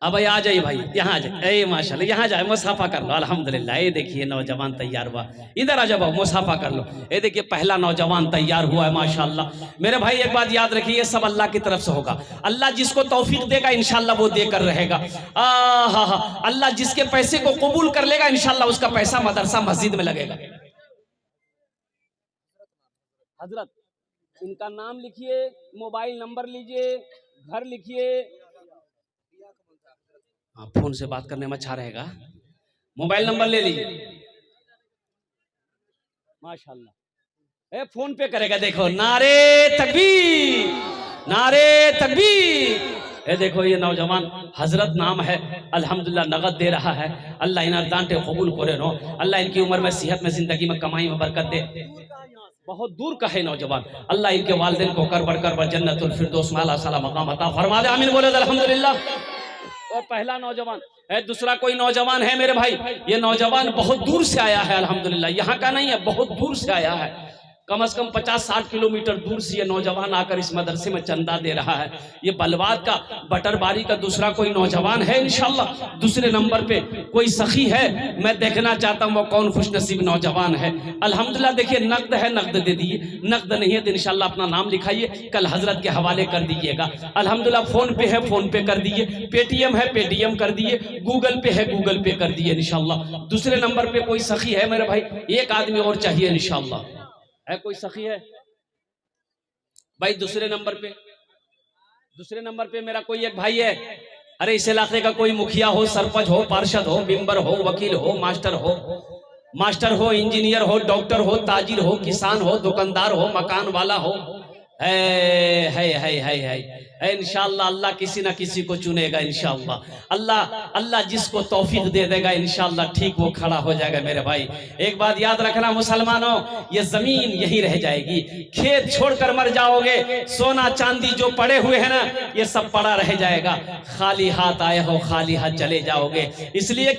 अब भाई आ जाइए भाई, यहाँ आ जाए। ए माशाल्लाह, यहाँ जाए, मुसाफा कर लो। अल्हम्दुलिल्लाह, ये देखिए नौजवान तैयार हुआ, इधर आ जाओ, मुसाफा कर लो। ये देखिए पहला नौजवान तैयार हुआ है माशाल्लाह। मेरे भाई एक बात याद रखिए, सब अल्लाह की तरफ से होगा। अल्लाह जिसको तौफीक देगा इंशाअल्लाह वो देकर रहेगा। अल्लाह जिसके पैसे को कबूल कर लेगा इंशाअल्लाह उसका पैसा मदरसा मस्जिद में लगेगा। हजरत, इनका नाम लिखिए, मोबाइल नंबर लीजिए, घर लिखिए। हाँ, फोन से बात करने में अच्छा रहेगा। मोबाइल नंबर ले लीजिए। माशाल्लाह, फोन पे करेगा। देखो, नारे तकबीर, नारे तकबीर। ये देखो ये नौजवान, हजरत नाम है, अल्हम्दुलिल्लाह नगद दे रहा है। अल्लाह इन्हें दांटे कबूल करे नो, अल्लाह इनकी उम्र में, सेहत में, जिंदगी में, कमाई में बरकत दे। बहुत दूर का है नौजवान, अल्लाह इनके वालिदैन को कर बढ़कर जन्नतुल फिरदौस में आला साला मकाम अता फरमा दे। आमीन बोले अल्हम्दुलिल्लाह। और पहला नौजवान है। दूसरा कोई नौजवान है मेरे भाई, ये नौजवान बहुत दूर से आया है अल्हम्दुलिल्लाह, यहाँ का नहीं है, बहुत दूर से आया है। कम से कम 50-60 किलोमीटर दूर से ये नौजवान आकर इस मदरसे में चंदा दे रहा है। ये बलवाद का, बटरबारी का दूसरा कोई नौजवान है इंशाअल्लाह। दूसरे नंबर पे कोई सखी है, मैं देखना चाहता हूँ वो कौन खुश नसीब नौजवान है। अल्हम्दुलिल्लाह देखिए नकद है, नकद दे दिए, नकद नहीं है तो इंशाअल्लाह अपना नाम लिखाइए, कल हजरत के हवाले कर दीजिएगा। अल्हम्दुलिल्लाह फोन पे है, फोन पे कर दीजिए, पेटीएम है, पेटीएम कर दिए, गूगल पे है, गूगल पे कर दिए इंशाअल्लाह। दूसरे नंबर पे कोई सखी है मेरे भाई, एक आदमी और चाहिए इंशाअल्लाह। है कोई सखी है भाई? दूसरे नंबर पे मेरा कोई एक भाई है। अरे इस इलाके का कोई मुखिया हो, सरपंच हो, पार्षद हो, मेंबर हो, वकील हो, मास्टर हो, इंजीनियर हो, डॉक्टर हो, ताजिर हो, किसान हो, दुकानदार हो, मकान वाला हो। है इंशाअल्लाह अल्लाह किसी ना किसी को चुनेगा इंशाअल्लाह। अल्लाह जिसको तौफीक दे देगा इंशाअल्लाह ठीक वो खड़ा हो जाएगा मेरे भाई। एक बात याद रखना मुसलमानों, ये जमीन यही रह जाएगी, खेत छोड़कर मर जाओगे, सोना चांदी जो पड़े हुए हैं ना ये सब पड़ा रह जाएगा। खाली हाथ आए हो, खाली हाथ चले जाओगे। इसलिए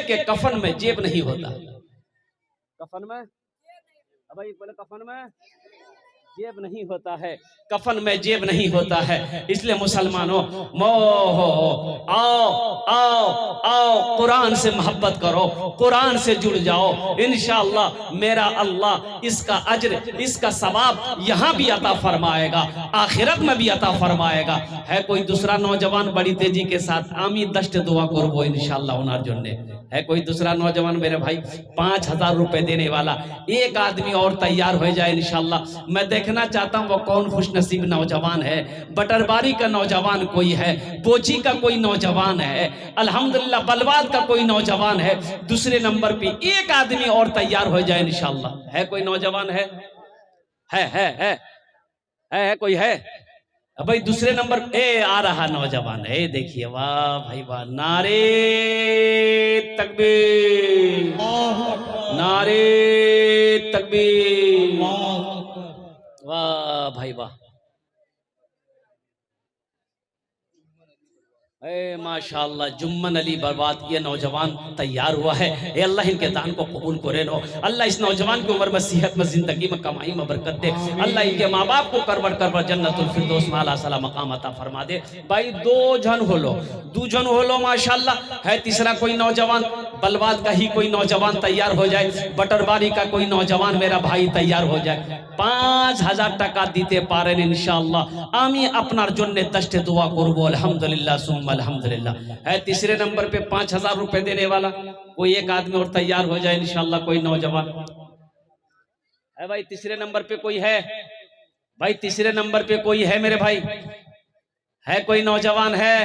के कफन में जेब नहीं होता। कफन में भाई बोले, कफन में जेब नहीं होता है, कफन में जेब नहीं होता है। इसलिए मुसलमानों, मोह आओ आओ आओ, कुरान से मोहब्बत करो, कुरान से जुड़ जाओ। इंशाअल्लाह मेरा अल्लाह इसका अज्र, इसका सवाब यहाँ भी अता फरमाएगा, आखिरत में भी अता फरमाएगा। है कोई दूसरा नौजवान बड़ी तेजी के साथ आमी दस्ट दुआ करबो इंशाअल्लाह उनार जुन्ने। है कोई दूसरा नौजवान मेरे भाई 5,000 रुपए देने वाला, एक आदमी और तैयार हो जाए इंशाअल्लाह। मैं देखना चाहता हूँ वो कौन खुशनसीब नौजवान है। बटरबारी का नौजवान कोई है, बोची का कोई नौजवान है, अल्हम्दुलिल्लाह बलवाद का कोई नौजवान है। दूसरे नंबर पे एक आदमी और तैयार हो जाए इंशाअल्लाह। है कोई नौजवान है? है कोई है भाई? दूसरे नंबर ए आ रहा नौजवान है, देखिए वाह भाई वाह, नारे तकबीर, नारे तकबीर, वाह भाई वाह। माशाअल्लाह जुम्मन अली बर्बाद ये नौजवान तैयार हुआ है। ए अल्लाह इनके दान को कबूल करे लो। अल्लाह इस नौजवान की उम्र में, सेहत में, जिंदगी में, कमाई में बरकत दे। अल्लाह इनके माँ बाप को करवट करवट जन्नतुल फिरदौस में आला सला मकाम अता फरमा दे। भाई दो जन हो लो माशाअल्लाह। है तीसरा कोई नौजवान बलवाद का ही कोई नौजवान तैयार हो जाए, बटरबारी का कोई नौजवान मेरा भाई तैयार हो जाए। 5,000 टाका दीते पारें इंशाअल्लाह। आमी अपनार जन्ने दस्ते दुआ करबो अल्हम्दुलिल्लाह सुम्मा अल्हम्दुलिल्लाह। है तीसरे नंबर पे 5,000 रुपए देने वाला कोई एक आदमी और तैयार हो जाए इंशाअल्लाह। कोई नौजवान है भाई? तीसरे नंबर पे कोई है भाई? तीसरे नंबर पे कोई है मेरे भाई? है कोई नौजवान है?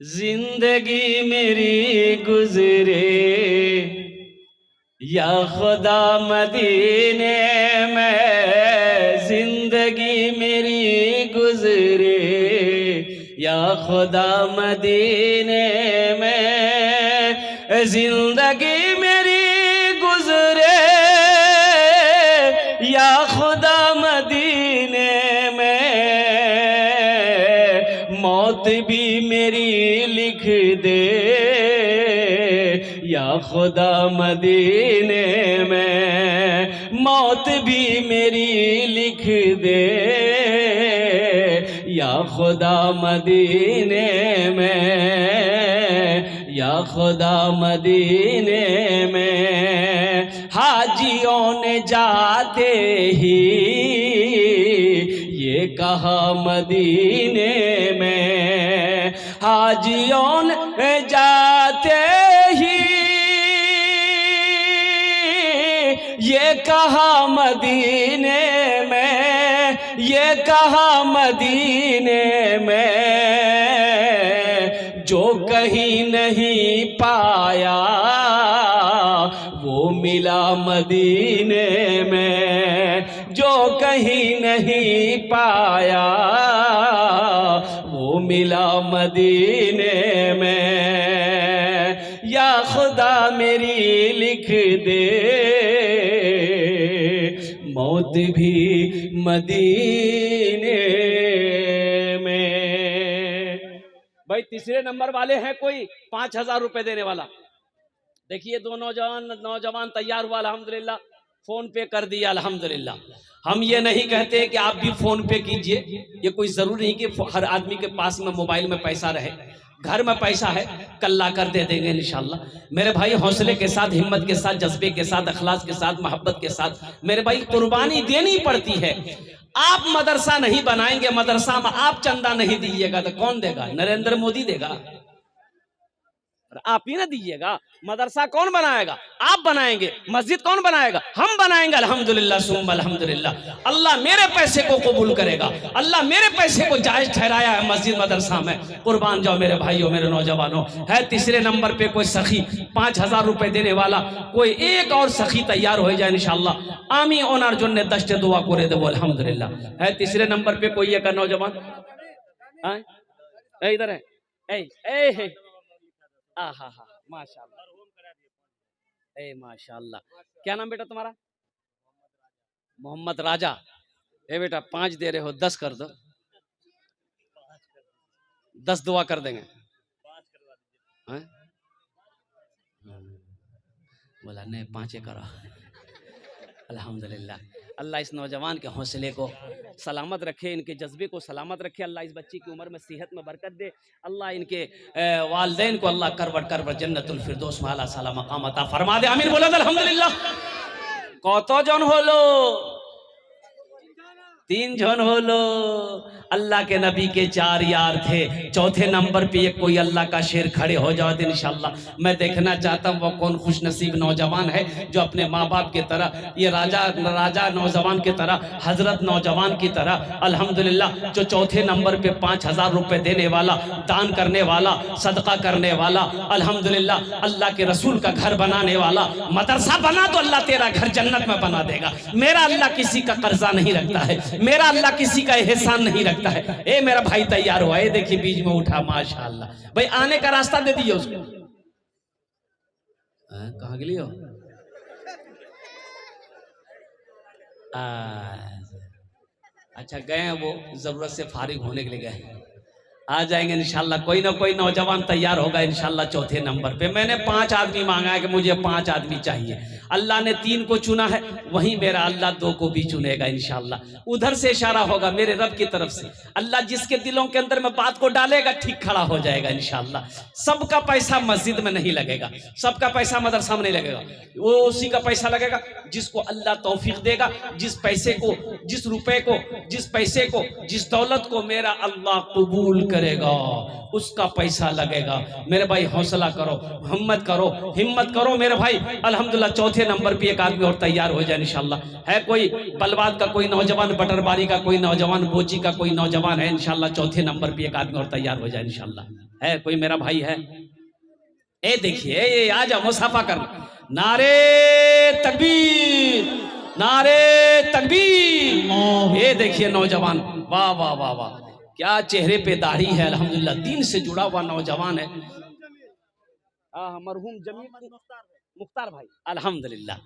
जिंदगी मेरी गुजरे या खुदा मदीने में, जिंदगी मेरी गुजरे या खुदा मदीने में, जिंदगी मेरी गुजरे या खुदा मदीने में, मौत भी मेरी लिख दे या खुदा मदीने में, मौत भी मेरी लिख दे या खुदा मदीने में, या खुदा मदीने में। हाजियों ने जाते ही ये कहा मदीने में, हाजियों ने जाते ही ये कहा मदीने में, ये कहा मदीने में, जो कहीं नहीं पाया वो मिला मदीने में, जो कहीं नहीं पाया वो मिला मदीने में। या खुदा मेरी लिख दे मौत भी मदीने में। भाई तीसरे नंबर वाले हैं कोई 5,000 रुपए देने वाला? देखिए दो नौजवान तैयार हुआ अल्हम्दुलिल्लाह, फोन पे कर दिया अल्हम्दुलिल्लाह। हम ये नहीं कहते कि आप भी फोन पे कीजिए, ये कोई जरूरी नहीं कि हर आदमी के पास में मोबाइल में पैसा रहे। घर में पैसा है, कल ला कर दे देंगे इंशाल्लाह। मेरे भाई हौसले के साथ, हिम्मत के साथ, जज्बे के साथ, अखलास के साथ, मोहब्बत के साथ मेरे भाई कुर्बानी देनी पड़ती है। आप मदरसा नहीं बनाएंगे, मदरसा में आप चंदा नहीं दीजिएगा तो कौन देगा? नरेंद्र मोदी देगा? आप ही ना दीजिएगा। मदरसा कौन बनाएगा? आप बनाएंगे। मस्जिद कौन बनाएगा? हम बनाएंगे अल्हम्दुलिल्लाह सुम्मा अल्हम्दुलिल्लाह। अल्लाह मेरे पैसे को कबूल करेगा, अल्लाह मेरे पैसे को जायज ठहराया है मस्जिद मदरसा में। कुर्बान जाओ मेरे भाइयों, मेरे नौजवानों। है तीसरे नंबर पे कोई सखी 5,000 रुपए देने वाला कोई एक और सखी तैयार हो जाए इंशाअल्लाह। आमी ओनार जोन्ने दस्ते दुआ करे देबो अल्हम्दुलिल्लाह। है तीसरे नंबर पे कोई एक नौजवान इधर है? ए हा माशाल्लाह, ए माशाल्लाह। क्या नाम बेटा तुम्हारा? मोहम्मद राजा। ए बेटा 5 दे रहे हो, 10 कर दो। 10 दुआ कर देंगे। बोला नहीं 5 करो। अल्हम्दुलिल्लाह, अल्लाह इस नौजवान के हौसले को सलामत रखे, इनके जज्बे को सलामत रखे। अल्लाह इस बच्ची की उम्र में सेहत में बरकत दे। अल्लाह इनके वालिदैन को अल्लाह करवट करवट जन्नतुल फिरदौस में आला साला मकाम अता फरमा दे। आमीन बोला अल्हम्दुलिल्लाह। कतजन हलो? 3 जन हलो। अल्लाह के नबी के 4 यार थे, चौथे नंबर पे एक कोई अल्लाह का शेर खड़े हो जाओ तो इंशाल्लाह मैं देखना चाहता हूँ वो कौन खुश नसीब नौजवान है जो अपने माँ बाप की तरह, ये राजा नौजवान की तरह, हजरत नौजवान की तरह अल्हम्दुलिल्लाह जो चौथे नंबर पे 5000 रुपए देने वाला, दान करने वाला, सदका करने वाला, अल्हम्दुलिल्लाह अल्लाह के रसूल का घर बनाने वाला, मदरसा बना तो अल्लाह तेरा घर जन्नत में बना देगा। मेरा अल्लाह किसी का कर्जा नहीं रखता है, मेरा अल्लाह किसी का एहसान नहीं रखता है। ए मेरा भाई तैयार हुआ, ये देखिए बीच में उठा, माशाअल्लाह। भाई आने का रास्ता दे दीजिए उसको। कहाँ के लिए हो? अच्छा गए हैं, वो जरूरत से फारिग होने के लिए गए, आ जाएंगे इंशाल्लाह। कोई ना कोई नौजवान तैयार होगा इंशाल्लाह चौथे नंबर पे। मैंने 5 आदमी मांगा है कि मुझे 5 आदमी चाहिए। अल्लाह ने 3 को चुना है, वहीं मेरा अल्लाह 2 को भी चुनेगा इंशाल्लाह। उधर से इशारा होगा मेरे रब की तरफ से। अल्लाह जिसके दिलों के अंदर में बात को डालेगा ठीक खड़ा हो जाएगा इंशाल्लाह। सबका पैसा मस्जिद में नहीं लगेगा, सबका पैसा मदरसा में नहीं लगेगा, वो उसी का पैसा लगेगा जिसको अल्लाह तौफीक देगा। जिस पैसे को, जिस रुपए को, जिस पैसे को, जिस दौलत को मेरा अल्लाह कबूल करेगा उसका पैसा लगेगा। मेरे भाई हौसला करो, हिम्मत करो मेरे भाई। अल्हम्दुलिल्लाह चौथे नंबर पे एक आदमी और तैयार हो जाए इंशाल्लाह। है कोई बलवाद का कोई नौजवान, बटरबारी का कोई नौजवान, बोची का कोई नौजवान है इंशाल्लाह चौथे नंबर पे एक आदमी और तैयार हो जाए इंशाल्लाह। है कोई मेरा भाई है? ए देखिए ये आ जा मुसाफा कर। नारे तकबीर, नारे तकबीर। ये देखिए नौजवान, वाह वाह वाह वाह, क्या चेहरे पे दाढ़ी है, अल्हम्दुलिल्लाह दीन से जुड़ा हुआ नौजवान है। मरहूम जमील मुख्तार भाई अल्हम्दुलिल्लाह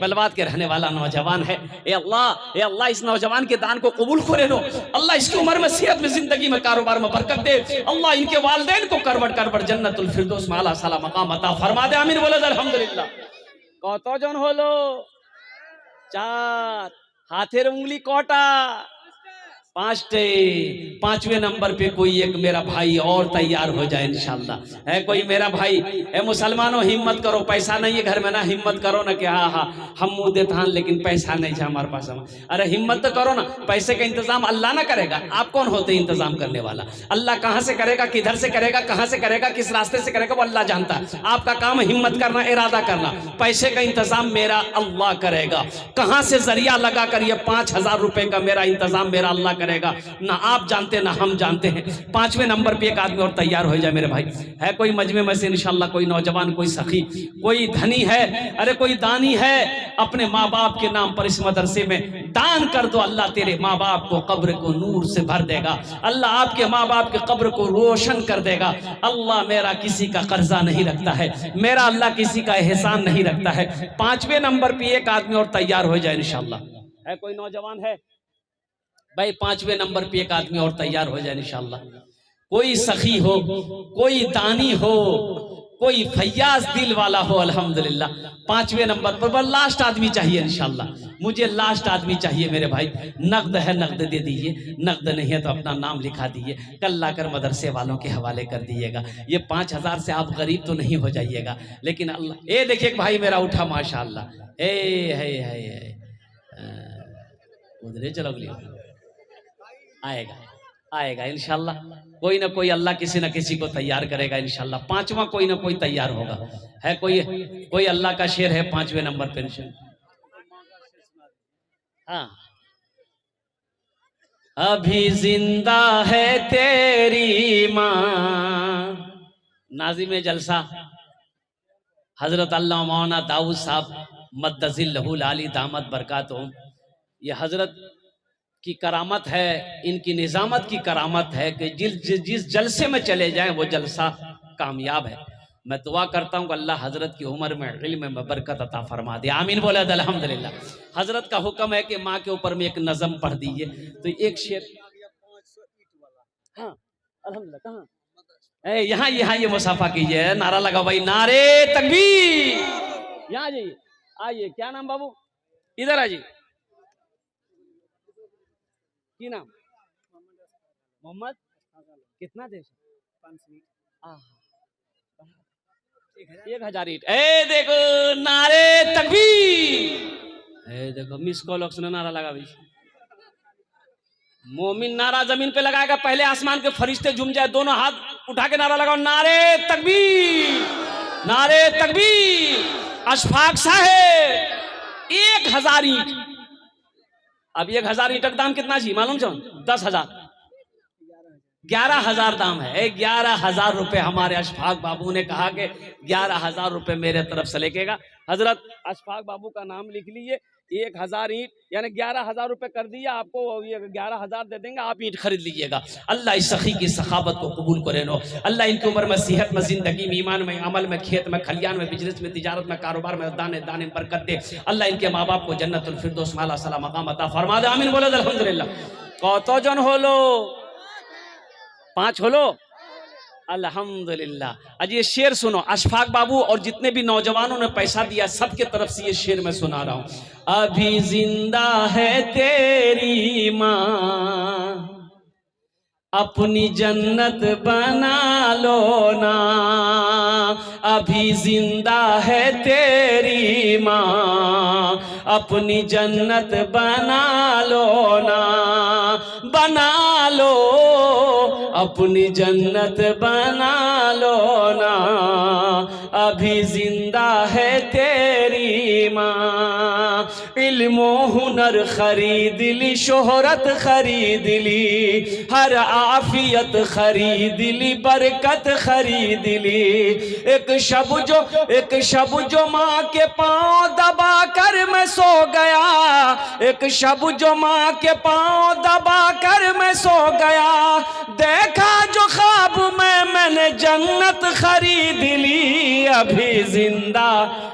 बलवाद के रहने वाला नौजवान है। ए अल्लाह इस नौजवान के दान को कबूल करे लो। अल्लाह इसकी उम्र में, सेहत में, जिंदगी में, कारोबार में बरकत दे। अल्लाह इनके वालिदैन को करवट करवट जन्नतुल फिरदौस में आला साला मकाम अता फरमा दे। आमीन बोले अल्हम्दुलिल्लाह। कतजन हलो? 4। हाथेर उंगली कटा? 5टे। 5वें नंबर पे कोई एक मेरा भाई और तैयार हो जाए इंशाल्लाह। है कोई मेरा भाई? है मुसलमानों हिम्मत करो, पैसा नहीं है घर में ना, हिम्मत करो ना कि हाँ हम मुंह देते हैं लेकिन पैसा नहीं है हमारे पास। अरे हिम्मत तो करो ना, पैसे का इंतजाम अल्लाह ना करेगा, आप कौन होते इंतजाम करने वाला? अल्लाह कहाँ से करेगा, किधर से करेगा, कहाँ से करेगा, किस रास्ते से करेगा वो अल्लाह जानता है। आपका काम हिम्मत करना, इरादा करना। पैसे का इंतजाम मेरा अल्लाह करेगा। कहाँ से जरिया लगा कर ये 5000 रुपए का मेरा इंतजाम मेरा अल्लाह करेगा, ना आप जानते ना हम जानते हैं। 5वें नंबर पे एक आदमी और तैयार हो जाए मेरे भाई। है कोई मजमे में से इंशाल्लाह कोई नौजवान, कोई सखी, कोई धनी है, अरे कोई दानी है, अपने माँ बाप के नाम पर इस मदरसे में दान कर दो। अल्लाह तेरे माँ बाप को कब्र को नूर से भर देगा, अल्लाह आपके माँ बाप के कब्र को रोशन कर देगा। अल्लाह मेरा किसी का कर्जा नहीं रखता है, मेरा अल्लाह किसी का एहसान नहीं रखता है। 5वें नंबर पे एक आदमी और तैयार हो जाए इंशाल्लाह। है कोई नौजवान है भाई? 5वें नंबर पे एक आदमी और तैयार हो जाए इंशाल्लाह। कोई सखी हो, कोई दानी हो, कोई फैयाज दिल वाला हो अल्हम्दुलिल्लाह। 5वें नंबर पर लास्ट आदमी चाहिए इंशाल्लाह। मुझे लास्ट आदमी चाहिए मेरे भाई। नकद है नकद दे दीजिए, नकद नहीं है तो अपना नाम लिखा दीजिए, कल लाकर मदरसे वालों के हवाले कर दीजिएगा। ये 5000 से आप गरीब तो नहीं हो जाइएगा, लेकिन अल्लाह। ये देखिए एक भाई मेरा उठा माशाअल्लाह। है उधरे चलो अगली आएगा इंशाल्लाह। कोई ना कोई अल्लाह किसी न किसी को तैयार करेगा इंशाल्लाह। 5वां कोई ना कोई तैयार होगा। है कोई अल्लाह का शेर है 5वें नंबर पे इंशाल्लाह। हाँ, अभी जिंदा है तेरी माँ। नाज़िम जलसा हजरत अल्लाह मौलाना दाऊद साहब मद्दजिल्लहुल आली दामत बरकातुहुम। ये हजरत की करामत है, इनकी निजामत की करामत है कि जिस जलसे में चले जाएं वो जलसा कामयाब है। मैं दुआ करता हूँ कि अल्लाह हजरत की उम्र में, इल्म में बरकत अता फरमा दे। आमीन बोले अल्हम्दुलिल्लाह। हजरत का हुक्म है कि माँ के ऊपर में एक नज़म पढ़ दीजिए। तो एक शेर, हाँ अल्हम्दुलिल्लाह, कहाँ यहाँ ये मुसाफा कीजिए, नारा लगा भाई, नारे तकबीर, यहाँ जाइए, आइए। क्या नाम बाबू? इधर आ जाइए। की नाम? मोहम्मद। कितना देश? 1000 ईट। ए देखो नारे तकबीर। ए देखो मिस कॉल ने नारा लगा भाई। मोमिन नारा जमीन पे लगाएगा, पहले आसमान के फरिश्ते झूम जाए, दोनों हाथ उठा के नारा लगाओ, नारे तकबीर, नारे तकबीर। अशफाक साहेब 1000 ईट। अब 1000 ईट का दाम कितना जी मालूम छो? 10,000। 11,000 दाम है। 11,000 रुपए हमारे अशफाक बाबू ने कहा कि 11,000 रुपए मेरे तरफ से लेकेगा। हजरत अशफाक बाबू का नाम लिख लीजिए। 1000 ईंट यानी 11,000 रुपए कर दिया आपको, ये 11,000 दे देंगे, आप ईंट खरीद लीजिएगा। अल्लाह इस सखी की सखावत को कबूल करे नो। अल्लाह इनकी उम्र में, सेहत में, जिंदगी में, ईमान में, अमल में, खेत में, खलियान में, बिजनेस में, तिजारत में, कारोबार में दाने दाने बरकत दे। अल्लाह इनके माँ बाप को जन्नतुल फिरदौस माला सला मकाम अता फरमा दे। आमीन बोले अल्हम्दुलिल्लाह। कतो जन होलो? 5 होलो। अल्हम्दुलिल्लाह। आज ये शेर सुनो, अशफाक बाबू और जितने भी नौजवानों ने पैसा दिया सबके तरफ से ये शेर मैं सुना रहा हूं। अभी जिंदा है तेरी माँ, अपनी जन्नत बना लो ना। अभी जिंदा है तेरी माँ, अपनी जन्नत बना लो ना, बना लो, अपनी जन्नत बना लो ना। अभी जिंदा है तेरी माँ, इल्मो हुनर खरीद ली, शोहरत खरीद ली, हर आफियत खरीद ली, बरकत खरीद ली। एक शब जो माँ के पाँव दबा कर मैं सो गया, एक शब जो माँ के पाँव दबा कर मैं सो गया, देखा जो ख्वाब में मैंने जन्नत खरीद ली। अभी जिंदा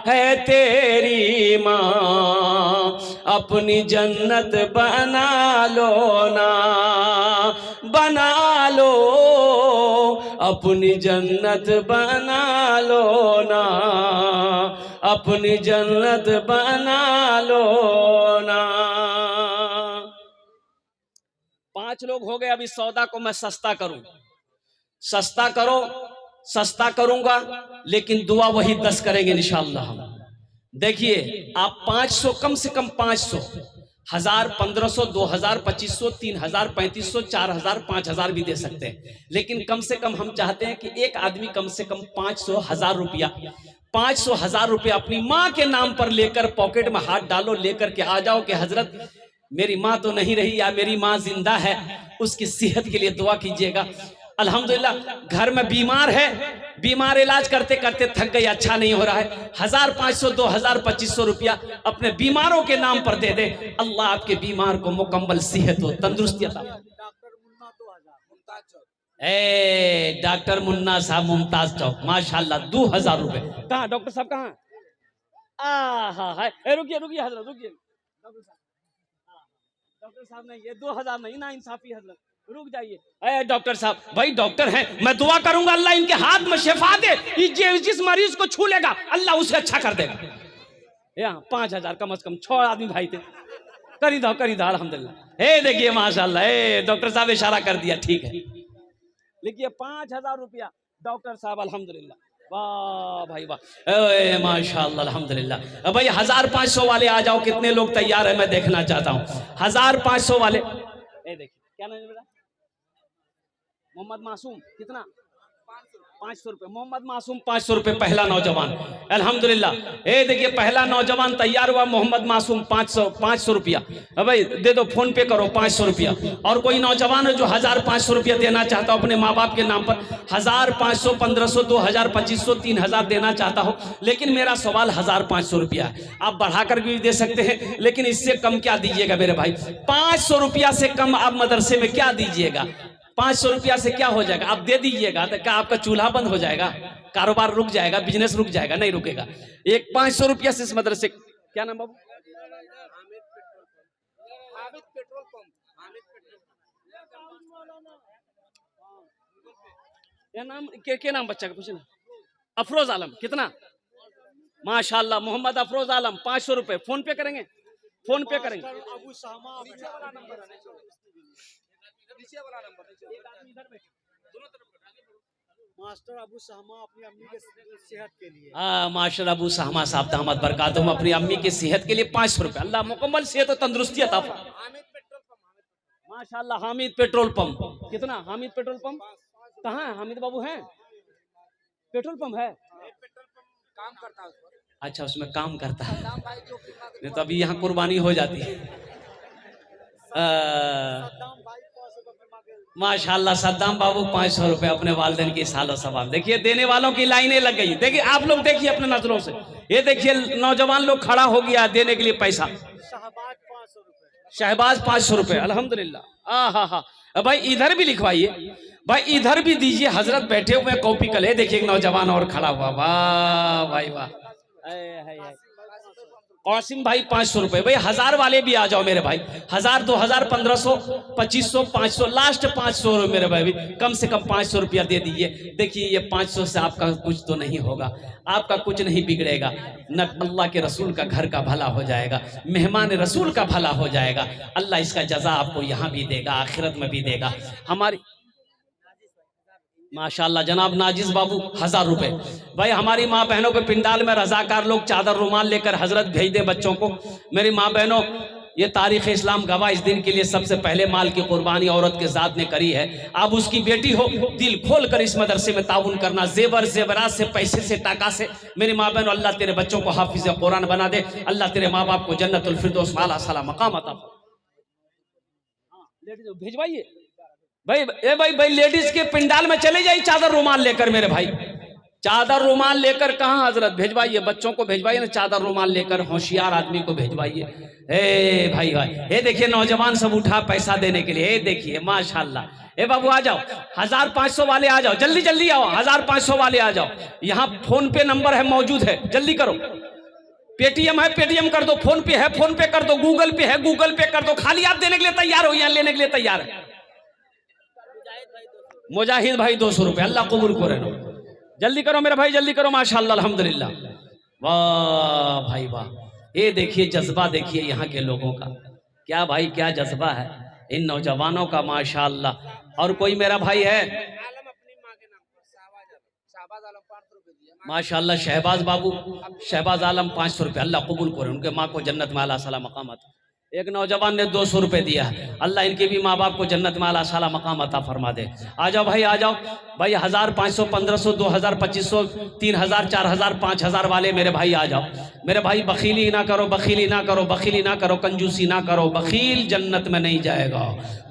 है तेरी माँ, अपनी जन्नत बना लो ना, बना लो, अपनी जन्नत बना लो ना, अपनी जन्नत बना लो ना। 5 लोग हो गए। अब इस सौदा को मैं सस्ता करूं, सस्ता करो, सस्ता करूंगा, लेकिन दुआ वही 10 करेंगे इंशाअल्लाह। देखिए आप 500, कम से कम 500, 1000, 1500, 2000, 2500, 3000, 3500, 4000, 5000 भी दे सकते हैं, लेकिन कम से कम हम चाहते हैं कि एक आदमी कम से कम 500, 1000 रुपया, 500, 1000 रुपया अपनी माँ के नाम पर लेकर पॉकेट में हाथ डालो, लेकर के आ जाओ कि हजरत मेरी माँ तो नहीं रही या मेरी माँ जिंदा है, उसकी सेहत के लिए दुआ कीजिएगा। अल्हम्दुलिल्लाह घर में बीमार है, बीमार इलाज करते करते थक गई, अच्छा नहीं हो रहा है, 1500, 2000, 2500 रुपया अपने बीमारों के नाम पर दे दे। अल्लाह आपके बीमार को मुकम्मल सेहत हो, तंदुरुस्ती अता। डॉक्टर मुन्ना साहब मुमताज चौक, माशाल्लाह 2000 रुपए। कहाँ डॉक्टर साहब कहाँ? रुकिए रुकिए हजरत, रुकिए डॉक्टर साहब नहीं, ये 2000 नहीं, ना इंसाफी हजरत, रुक जाइए। डॉक्टर साहब, भाई डॉक्टर हैं, मैं दुआ करूंगा अल्लाह इनके हाथ में शिफा दे, जिस मरीज को छू लेगा अल्लाह उसे अच्छा कर देगा। यहाँ 5000 कम से कम 6 आदमी भाई थे, करी दो अल्हम्दुलिल्लाह। देखिए माशाल्लाह, डॉक्टर साहब इशारा कर दिया, ठीक है, लिखिए 5000 रुपया डॉक्टर साहब, अल्हम्दुलिल्लाह। वाह भाई वाह, माशाल्लाह अल्हम्दुलिल्लाह। भाई 1500 वाले आ जाओ, कितने लोग तैयार है मैं देखना चाहता हूँ। 1500 वाले, देखिए क्या नाम है बेटा? मोहम्मद मासूम। कितना? 500 रुपए। मोहम्मद मासूम 500 रुपए, पहला नौजवान, अल्हम्दुलिल्लाह। देखिए पहला नौजवान तैयार हुआ, मोहम्मद मासूम 500 रुपया। भाई दे दो, फोन पे करो 500 रुपया। और कोई नौजवान है जो 1500 रुपया देना चाहता हो अपने माँ बाप के नाम पर, 1500, 1500, 2000, 2500, 3000 देना चाहता हो, लेकिन मेरा सवाल 1500 रुपया है। आप बढ़ाकर भी दे सकते हैं, लेकिन इससे कम क्या दीजिएगा मेरे भाई? 500 रुपया से कम आप मदरसे में क्या दीजिएगा? 500 रुपया से क्या हो जाएगा? आप दे दीजिएगा तो क्या आपका चूल्हा बंद हो जाएगा? कारोबार रुक जाएगा? बिजनेस रुक जाएगा? नहीं रुकेगा। एक 500 रुपया से इस मदरसे, क्या नाम बाबू? क्या नाम, क्या नाम बच्चा का पूछना? अफरोज आलम। कितना? माशाल्लाह। मोहम्मद अफरोज आलम 500 रुपए फोन पे करेंगे, फोन पे करेंगे। अबू सहमा मास्टर अबू सहमा अपनी अम्मी के सेहत के लिए मास्टर अबू सहमा साहब दामद बरकातुहू अपनी अम्मी की सेहत के लिए 500 रुपए। अल्लाह मुकम्मल सेहत और तंदुरुस्ती अता फरमाए। माशाल्लाह। हामिद पेट्रोल पंप कितना? हामिद पेट्रोल पंप कहाँ है? हामिद बाबू हैं? पेट्रोल पंप है? काम करता है अच्छा, उसमें काम करता है। नहीं तो अभी यहाँ कुर्बानी हो जाती है। माशाल्लाह सद्दाम बाबू 500 रुपए अपने वालिदैन की सालो सवाब। देखिए देने वालों की लाइनें लग गई। देखिए आप लोग देखिए अपने नजरों से, ये देखिए नौजवान लोग खड़ा हो गया देने के लिए पैसा। शहबाज 500 रुपए, शहबाज 500 रुपए। अल्हम्दुलिल्लाह। हा भाई इधर भी लिखवाइए, भाई इधर भी दीजिए। हजरत बैठे हुए कॉपी कल है। देखिए एक नौजवान और खड़ा हुआ। वाह भाई वाह। कासिम भाई 500 रुपए। भाई 1000 वाले भी आ जाओ मेरे भाई। 1000, 2000, 1500, 2500, 500, लास्ट 500 मेरे भाई। कम से कम 500 रुपया दे दीजिए। देखिए ये 500 से आपका कुछ तो नहीं होगा, आपका कुछ नहीं बिगड़ेगा। न अल्लाह के रसूल का घर का भला हो जाएगा, मेहमान रसूल का भला हो जाएगा। अल्लाह इसका जजा आपको यहाँ भी देगा, आखिरत में भी देगा। हमारी माशाल्लाह जनाब नाजिस बाबू 1000 रुपए। भाई हमारी माँ बहनों के पिंडाल में रजाकार लोग चादर रुमाल लेकर हजरत भेज दे बच्चों को। मेरी माँ बहनों, ये तारीख इस्लाम गवाह इस दिन के लिए सबसे पहले माल की कुर्बानी औरत के साथ ने करी है। आप उसकी बेटी हो, दिल खोल कर इस मदरसे में ताउन करना, जेवर जेवरात से, पैसे से, टाका से। मेरी माँ बहनों, अल्लाह तेरे बच्चों को हाफिज कुरान बना दे। अल्लाह तेरे माँ बाप को जन्नतुल फिरदौस आला सला मकाम अता भेजवाइए। भाई लेडीज के पिंडाल में चले जाइए चादर रुमाल लेकर मेरे भाई। चादर रुमाल लेकर कहाँ हजरत भेजवाइए, बच्चों को भेजवाइए ना चादर रुमाल लेकर, होशियार आदमी को भेजवाइए। हे भाई ये देखिए नौजवान सब उठा पैसा देने के लिए। हे देखिए माशाल्लाह। ए बाबू आ जाओ, 1500 वाले आ जाओ, जल्दी जल्दी आओ। 1500 वाले आ जाओ। यहाँ फोन पे नंबर है मौजूद है, जल्दी करो। पेटीएम है, पेटीएम कर दो। फोन पे है, फोन पे कर दो। गूगल पे है, गूगल पे कर दो। खाली आप देने के लिए तैयार हो, यहाँ लेने के लिए तैयार है। मुजाहिद भाई 200 रुपए। अल्लाह कबूल करे। जल्दी करो मेरा भाई, जल्दी करो। माशाल्लाह अल्हम्दुलिल्लाह। वाह भाई वाह। ये देखिए जज्बा, देखिए यहाँ के लोगों का क्या भाई, क्या जज्बा है इन नौजवानों का माशाल्लाह। और कोई मेरा भाई है माशाल्लाह, शहबाज बाबू, शहबाज आलम 500 रुपए। अल्लाह कबूल करे, उनके माँ को जन्नत में आला सला मकामत। एक नौजवान ने 200 रुपए दिया है। अल्लाह इनके भी माँ बाप को जन्नत में आला साला मकाम अता फरमा दे। आ जाओ भाई, आ जाओ भाई। 1000, 500, 1500, 2000, 2500, 3000, 4000, 5000 वाले मेरे भाई आ जाओ। मेरे भाई बखीली ना करो, बखीली ना करो, बखीली ना करो, कंजूसी ना करो। बखील जन्नत में नहीं जाएगा,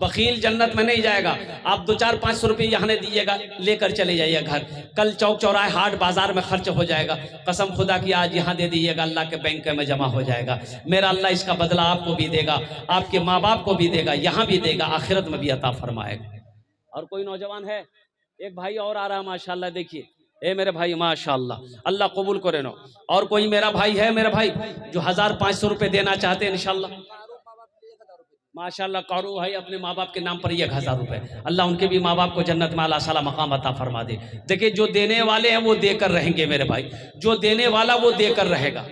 बखील जन्नत में नहीं जाएगा। आप 200-500 रुपये यहाँ दीजिएगा, लेकर चले जाइए घर। कल चौक चौराहे हाट बाजार में खर्च हो जाएगा। कसम खुदा की आज यहाँ दे दीजिएगा, अल्लाह के बैंक में जमा हो जाएगा। मेरा अल्लाह इसका बदला आपको भी देगा, आपके माँ बाप को भी देगा, यहाँ भी देगा, आखिरत में भी अता फरमाएगा। और कोई नौजवान है? एक भाई और आ रहा है माशाल्लाह। देखिए ए मेरे भाई माशाल्लाह, अल्लाह कबूल करे नो। और कोई मेरा भाई है, मेरा भाई जो 1500 रुपये देना चाहते हैं इंशाल्लाह माशाल्लाह। कारू भाई अपने माँ बाप के नाम पर 1000 रुपये। अल्लाह उनके भी माँ बाप को जन्नत में आला साला मकाम अता फरमा दे। देखिए जो देने वाले हैं वो देकर रहेंगे मेरे भाई, जो देने वाला वो देकर रहेगा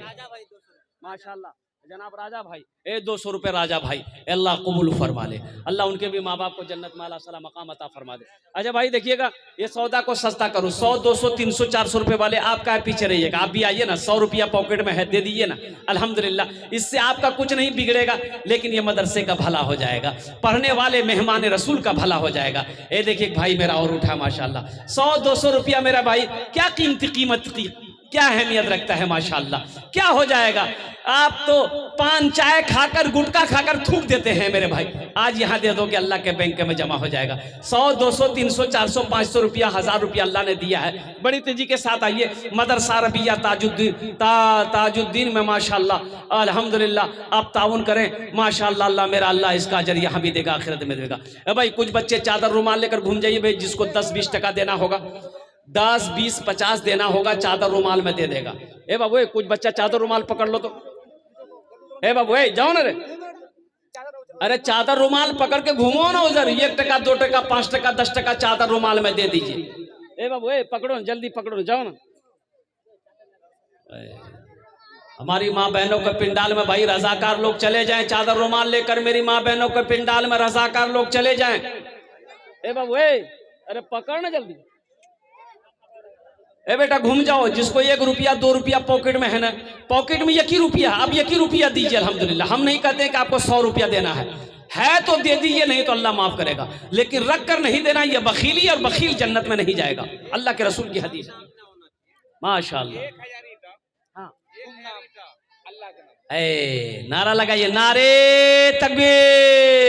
माशाल्लाह। जनाब राजा भाई 200 रुपये राजा भाई, अल्लाह कबूल फरमा ले। अल्लाह उनके भी माँ बाप को जन्नत में आला सला मकाम अता फरमा दे। अच्छा भाई देखिएगा, ये सौदा को सस्ता करो। 100, 200, 300, 400 रुपये वाले आपका पीछे रहिएगा। आप भी आइए ना, 100 रुपया पॉकेट में है, दे दीजिए ना। अल्हम्दुलिल्लाह, इससे आपका कुछ नहीं बिगड़ेगा, लेकिन ये मदरसे का भला हो जाएगा, पढ़ने वाले मेहमान रसूल का भला हो जाएगा। ये देखिए भाई मेरा और उठा माशाल्लाह। 100, 200 रुपया मेरा भाई क्या कीमत की क्या अहमियत रखता है माशाल्लाह। क्या हो जाएगा, आप तो पान चाय खाकर, गुटखा खाकर थूक देते हैं मेरे भाई। आज यहाँ दे दोगे, अल्लाह के बैंक में जमा हो जाएगा। 100, 200, 300, 400, 500 रुपया, 1000 रुपया अल्लाह ने दिया है। बड़ी तेजी के साथ आइए मदरसा रबिया ताजुद्दीन में माशाल्लाह अल्हम्दुलिल्लाह आप ताउन करें माशाल्लाह। अल्लाह मेरा अल्लाह इसका अजर यहाँ भी देगा, आखिरत में देगा। भाई कुछ बच्चे चादर रुमाल लेकर घूम जाइए भाई, जिसको 10-20 टका देना होगा, 10, 20, 50 देना होगा, चादर रुमाल में दे देगा। ए बाबू कुछ बच्चा चादर रुमाल पकड़ लो तो। ए बाबू जाओ ना रे, अरे चादर रुमाल पकड़ के घूमो ना उधर। 1 टका, 2 टका, 5 टका, 10 टका चादर रुमाल में दे दीजिए। ए बाबू पकड़ो, जल्दी पकड़ो, जाओ ना। हमारी माँ बहनों के पिंडाल में भाई रजाकार लोग चले जाएं, चादर रुमाल लेकर मेरी माँ बहनों के पिंडाल में रजाकार लोग चले जाएं। ए बाबू अरे पकड़ ना जल्दी। ए बेटा घूम जाओ, जिसको 1 रुपया 2 रुपया पॉकेट में है ना, पॉकेट में 1 ही रुपया, अब 1 ही रुपया दीजिए अल्हम्दुलिल्लाह। हम नहीं कहते कि आपको 100 रुपया देना है तो दे दीजिए, नहीं तो अल्लाह माफ करेगा, लेकिन रख कर नहीं देना, यह बखीली, और बखील जन्नत में नहीं जाएगा। अल्लाह के रसूल की हदीस। माशाअल्लाह। हाँ अल्लाह के नाम। नारा लगाइए, नारे तकबीर।